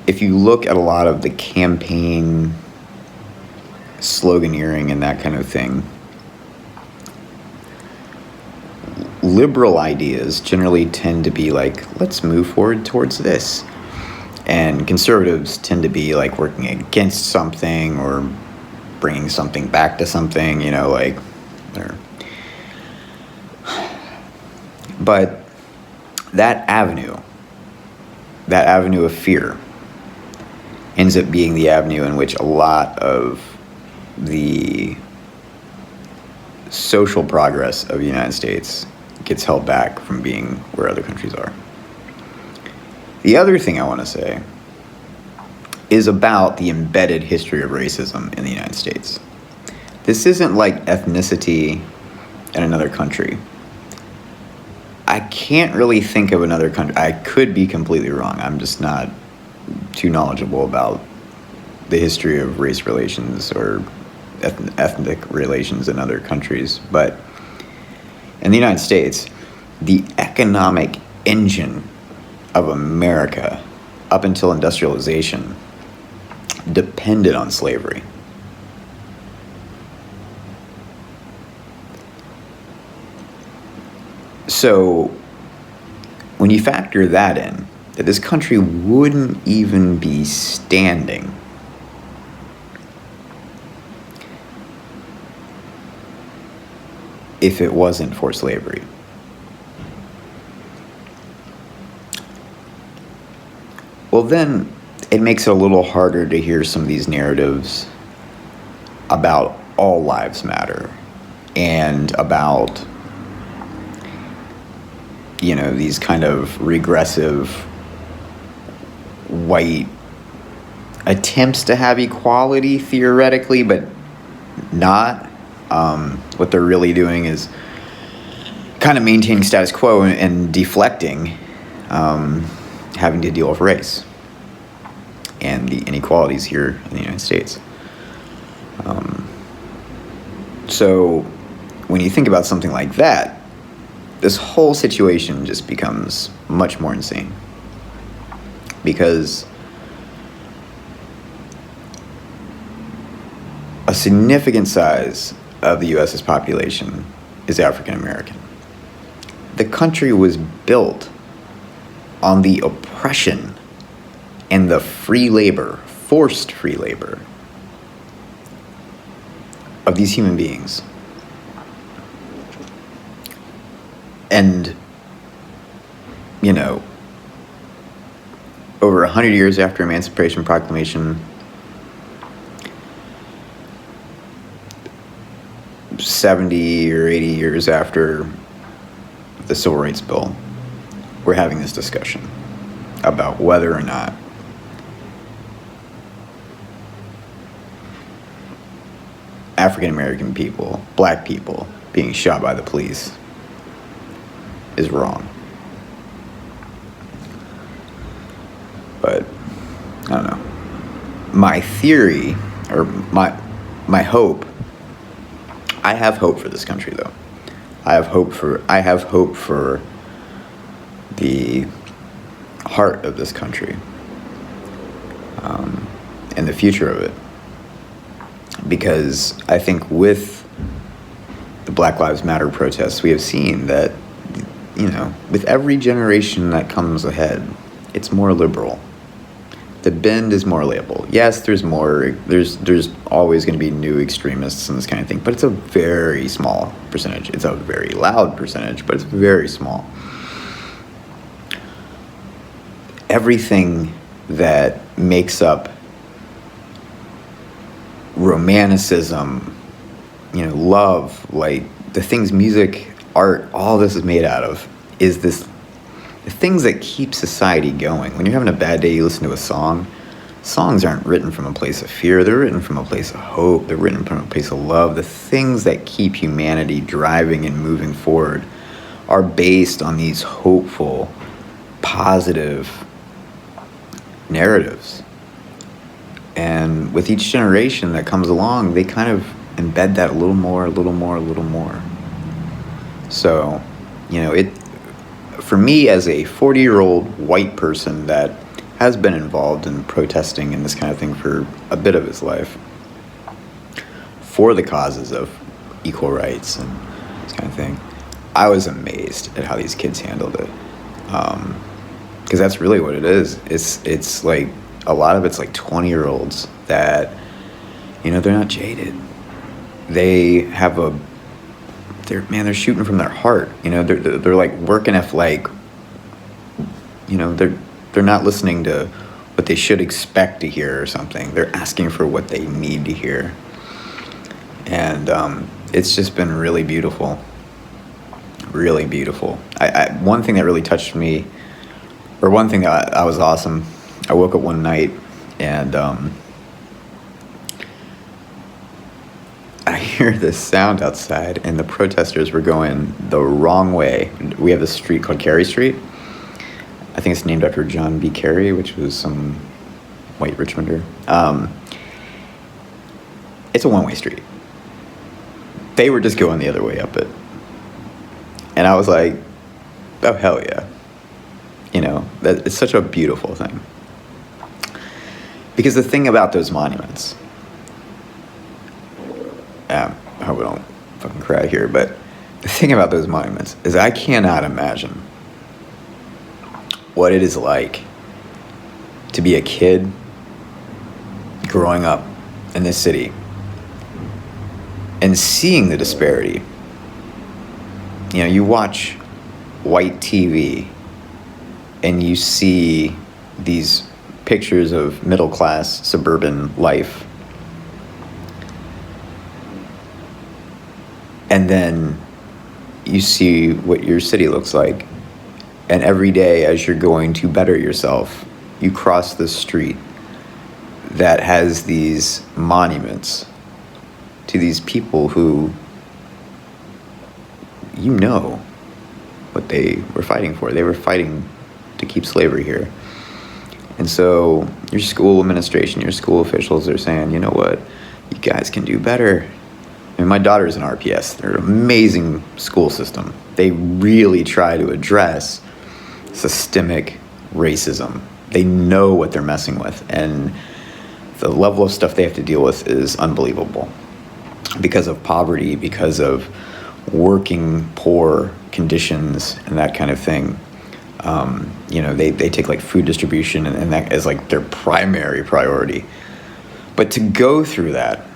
if you look at a lot of the campaign sloganeering and that kind of thing, liberal ideas generally tend to be like, let's move forward towards this. And conservatives tend to be like working against something or bringing something back to something, you know, like, but that avenue of fear ends up being the avenue in which a lot of the social progress of the United States gets held back from being where other countries are. The other thing I want to say is about the embedded history of racism in the United States. This isn't like ethnicity in another country. I can't really think of another country. I could be completely wrong. I'm just not too knowledgeable about the history of race relations or ethnic relations in other countries. But in the United States, the economic engine of America up until industrialization depended on slavery. So when you factor that in, that this country wouldn't even be standing if it wasn't for slavery. Well, then it makes it a little harder to hear some of these narratives about all lives matter and about, you know, these kind of regressive white attempts to have equality theoretically, but not. What they're really doing is kind of maintaining status quo and deflecting having to deal with race and the inequalities here in the United States. So when you think about something like that, this whole situation just becomes much more insane, because a significant size of the U.S.'s population is African American. The country was built on the oppression and the free labor, forced free labor, of these human beings. And, you know, over 100 years after Emancipation Proclamation, 70 or 80 years after the Civil Rights Bill, we're having this discussion about whether or not African American people, black people, being shot by the police is wrong. But I don't know. My theory, or my hope, I have hope for this country, though. I have hope for the heart of this country. and the future of it. Because I think with the Black Lives Matter protests, we have seen that, with every generation that comes ahead, it's more liberal. The bend is more label. Yes, there's always going to be new extremists and this kind of thing, but it's a very small percentage. It's a very loud percentage, but it's very small. Everything that makes up romanticism, love, like the things, music, art, all this is made out of, is the things that keep society going. When you're having a bad day, you listen to a song. Songs aren't written from a place of fear. They're written from a place of hope. They're written from a place of love. The things that keep humanity driving and moving forward are based on these hopeful, positive narratives. And with each generation that comes along, they kind of embed that a little more. So, for me as a 40-year-old white person that has been involved in protesting and this kind of thing for a bit of his life, for the causes of equal rights and this kind of thing, I was amazed at how these kids handled it. Because that's really what it is. It's like, a lot of it's like 20-year-olds that, they're not jaded. They have they're shooting from their heart. They're like working at they're not listening to what they should expect to hear or something. They're asking for what they need to hear. And it's just been really beautiful. Really beautiful. I one thing that really touched me, or one thing that I was awesome, I woke up one night and I hear this sound outside, and the protesters were going the wrong way. We have this street called Carey Street. I think it's named after John B. Carey, which was some white Richmonder. It's a one-way street. They were just going the other way up it. And I was like, oh, hell yeah. That it's such a beautiful thing. Because the thing about those monuments, I hope I don't fucking cry here, but the thing about those monuments is I cannot imagine what it is like to be a kid growing up in this city and seeing the disparity. You watch white TV and you see these pictures of middle-class suburban life, and then you see what your city looks like, and every day as you're going to better yourself, you cross this street that has these monuments to these people who what they were fighting for. They were fighting to keep slavery here. And so your school administration, your school officials are saying, you know what, you guys can do better. I mean, my daughter's in RPS. They're an amazing school system. They really try to address systemic racism. They know what they're messing with, and the level of stuff they have to deal with is unbelievable because of poverty, because of working poor conditions and that kind of thing. They take like food distribution and that as like their primary priority. But to go through that,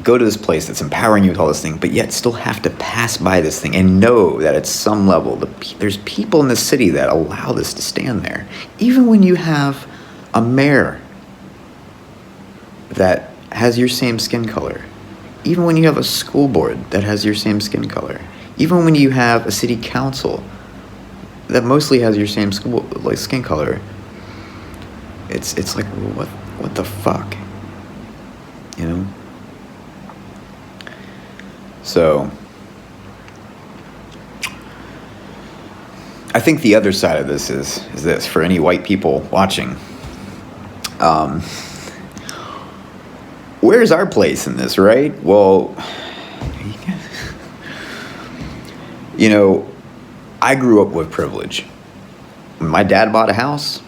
go to this place that's empowering you with all this thing, but yet still have to pass by this thing and know that at some level there's people in the city that allow this to stand there. Even when you have a mayor that has your same skin color, even when you have a school board that has your same skin color, even when you have a city council that mostly has your same skin color, it's like, what the fuck, So I think the other side of this is this, for any white people watching, where's our place in this, right? Well, I grew up with privilege. When my dad bought a house,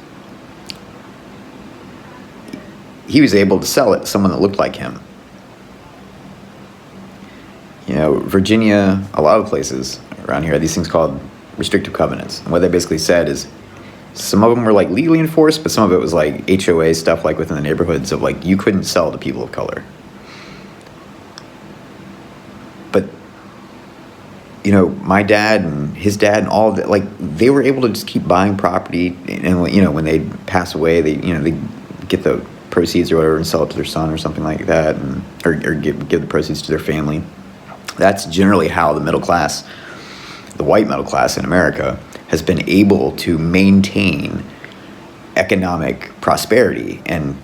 he was able to sell it to someone that looked like him. You know, Virginia, a lot of places around here, these things called restrictive covenants. And what they basically said is, some of them were like legally enforced, but some of it was like HOA stuff, like within the neighborhoods of like, you couldn't sell to people of color. But, you know, my dad and his dad and all of that, like, they were able to just keep buying property. And, you know, when they pass away, they get the proceeds or whatever and sell it to their son or something like that, and or give the proceeds to their family. That's generally how the middle class, the white middle class in America, has been able to maintain economic prosperity and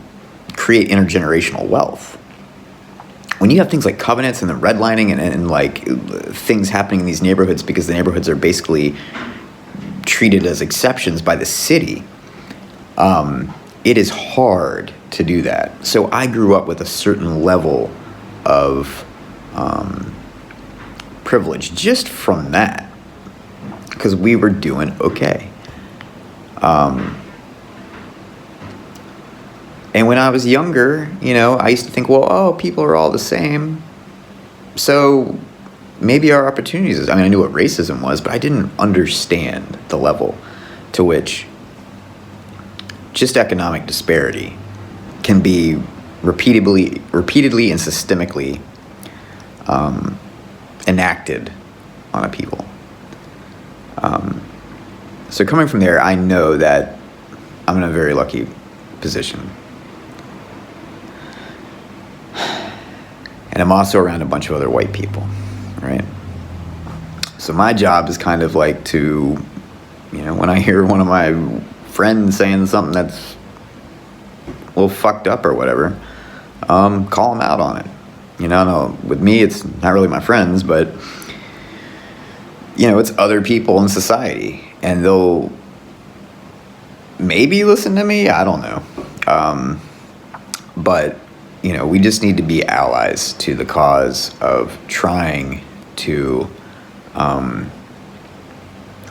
create intergenerational wealth. When you have things like covenants and the redlining and like things happening in these neighborhoods because the neighborhoods are basically treated as exceptions by the city, it is hard to do that. So I grew up with a certain level of privilege just from that, because we were doing okay. And when I was younger, you know, I used to think, well, oh, people are all the same, so maybe our opportunities, I mean, I knew what racism was, but I didn't understand the level to which just economic disparity can be repeatedly and systemically enacted on a people. So coming from there, I know that I'm in a very lucky position. And I'm also around a bunch of other white people, right? So my job is kind of like to, you know, when I hear one of my friends saying something that's a little fucked up or whatever, call them out on it. You know, no, with me, it's not really my friends, but, you know, it's other people in society. And they'll maybe listen to me, I don't know. But, you know, we just need to be allies to the cause of trying to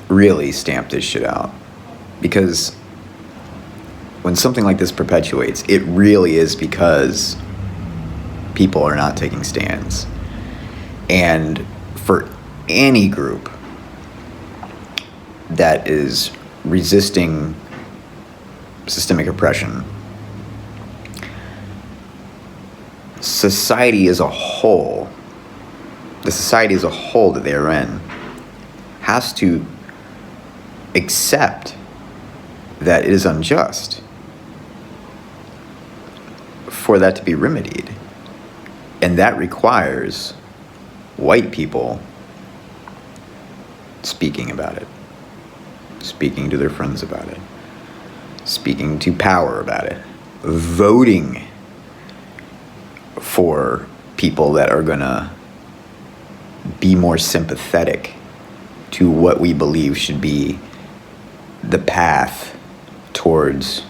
really stamp this shit out. Because when something like this perpetuates, it really is because people are not taking stands. And for any group that is resisting systemic oppression, society as a whole, the society as a whole that they're in, has to accept that it is unjust for that to be remedied. And that requires white people speaking about it, speaking to their friends about it, speaking to power about it, voting for people that are gonna be more sympathetic to what we believe should be the path towards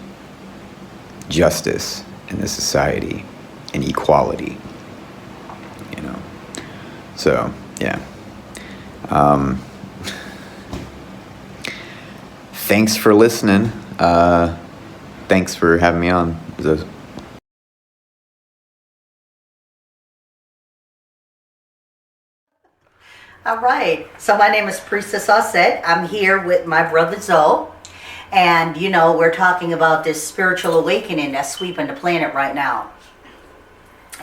justice in this society and equality, you know. So, yeah. Thanks for listening. Thanks for having me on. All right. So my name is Priestess Auset. I'm here with my brother Zoe. And, you know, we're talking about this spiritual awakening that's sweeping the planet right now.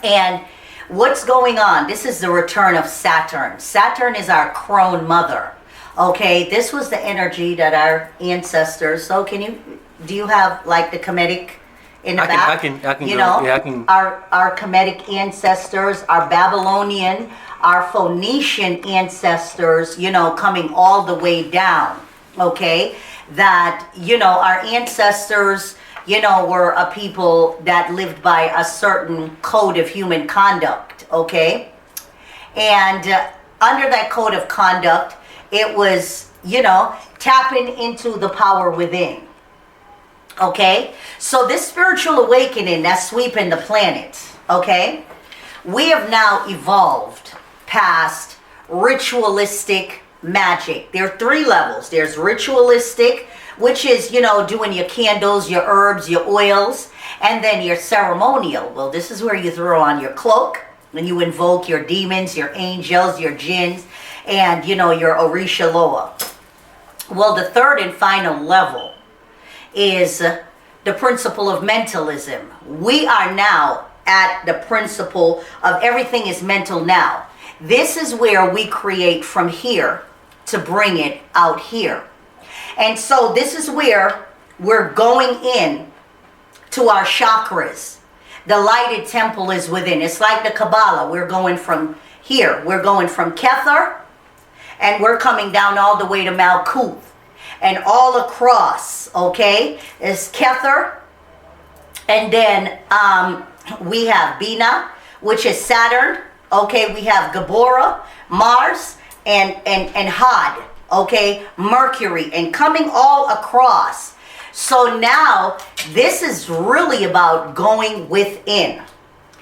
And what's going on? This is the return of Saturn. Saturn is our crone mother. Okay, this was the energy that our ancestors. So do you have like the Kemetic in the back? I can. You go, know, yeah, I can. Our Kemetic ancestors, our Babylonian, our Phoenician ancestors, you know, coming all the way down. Okay, that, you know, our ancestors, you know, were a people that lived by a certain code of human conduct. Okay, and under that code of conduct, it was, you know, tapping into the power within. Okay, so this spiritual awakening that's sweeping the planet, okay, we have now evolved past ritualistic magic. There are 3 levels. There's ritualistic, which is, you know, doing your candles, your herbs, your oils, and then your ceremonial. Well, this is where you throw on your cloak and you invoke your demons, your angels, your jinns, and, you know, your Orisha Loa. Well, the 3rd and final level is the principle of mentalism. We are now at the principle of everything is mental now. This is where we create from here to bring it out here. And so this is where we're going in to our chakras. The lighted temple is within. It's like the Kabbalah. We're going from here. We're going from Kether, and we're coming down all the way to Malkuth. And all across, okay, is Kether. And then we have Bina, which is Saturn. Okay, we have Gabora, Mars, and Had, okay, Mercury, and coming all across. So now this is really about going within,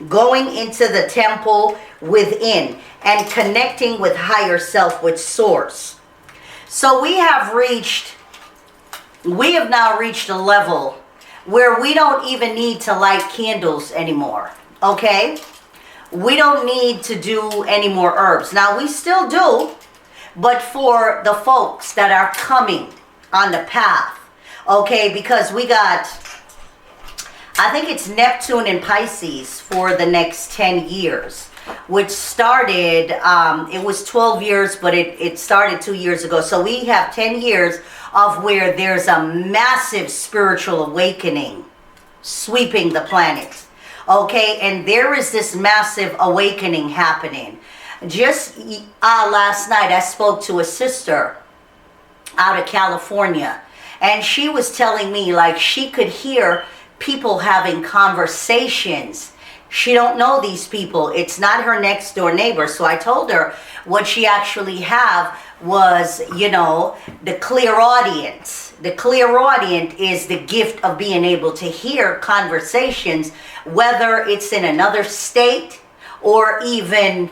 going into the temple within, and connecting with higher self, with source. So we have now reached a level where we don't even need to light candles anymore, okay? We don't need to do any more herbs. Now, we still do, but for the folks that are coming on the path, okay, because we got, I think it's Neptune and Pisces for the next 10 years, which started, it was 12 years, but it started 2 years ago. So we have 10 years of where there's a massive spiritual awakening sweeping the planet. Okay, and there is this massive awakening happening. Just last night, I spoke to a sister out of California, and she was telling me, like, she could hear people having conversations. She don't know these people. It's not her next door neighbor. So I told her what she actually have was, you know, the clairaudient. The clairaudient is the gift of being able to hear conversations, whether it's in another state or even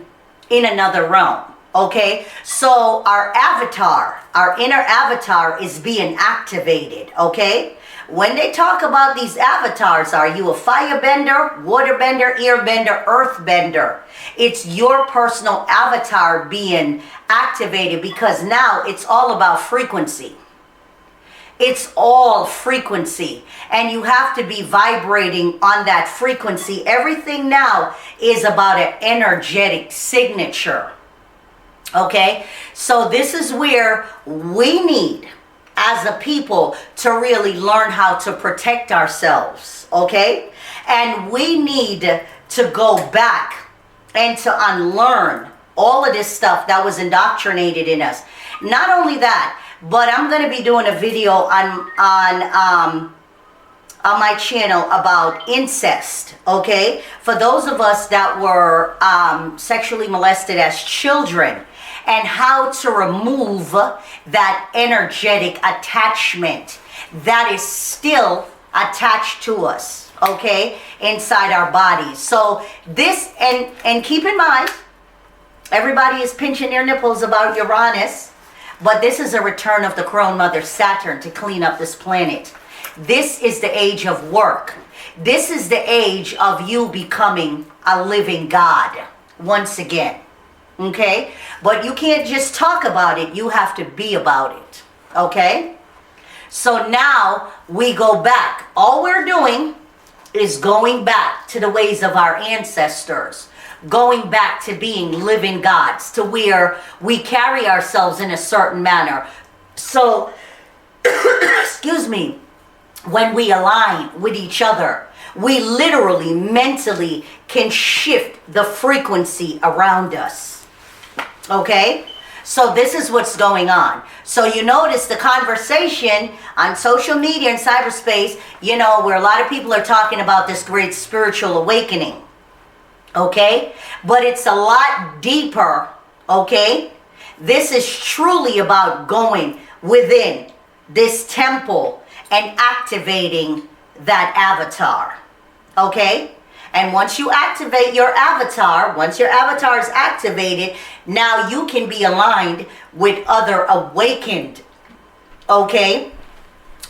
in another realm. Okay, so our avatar, our inner avatar is being activated. Okay, when they talk about these avatars, are you a firebender, waterbender, airbender, earthbender? It's your personal avatar being activated, because now it's all about frequency. It's all frequency, and you have to be vibrating on that frequency. Everything now is about an energetic signature. Okay, so this is where we need, as a people, to really learn how to protect ourselves. Okay, and we need to go back and to unlearn all of this stuff that was indoctrinated in us. Not only that, but I'm going to be doing a video on my channel about incest, okay? For those of us that were sexually molested as children, and how to remove that energetic attachment that is still attached to us, okay, inside our bodies. So this, and keep in mind, everybody is pinching their nipples about Uranus, but this is a return of the crone mother Saturn to clean up this planet. This is the age of work. This is the age of you becoming a living God once again. Okay? But you can't just talk about it. You have to be about it. Okay? So now we go back. All we're doing is going back to the ways of our ancestors. Going back to being living gods, to where we carry ourselves in a certain manner. So, excuse me, when we align with each other, we literally, mentally can shift the frequency around us. Okay? So this is what's going on. So you notice the conversation on social media and cyberspace, you know, where a lot of people are talking about this great spiritual awakening. Okay? But it's a lot deeper. Okay? This is truly about going within this temple and activating that avatar. Okay? And once you activate your avatar, once your avatar is activated, now you can be aligned with other awakened, okay?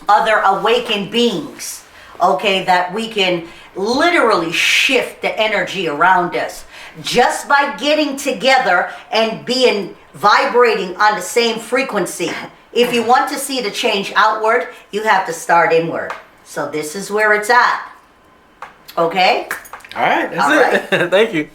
Other awakened beings, okay? That we can literally shift the energy around us just by getting together and being vibrating on the same frequency. If you want to see the change outward, you have to start inward. So this is where it's at. Okay? All right, that's it. Thank you.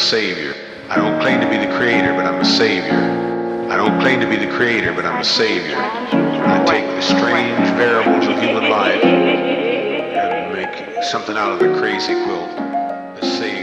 savior. I don't claim to be the creator, but I'm a savior. I don't claim to be the creator, but I'm a savior. I take the strange variables of human life and make something out of the crazy quilt. The savior.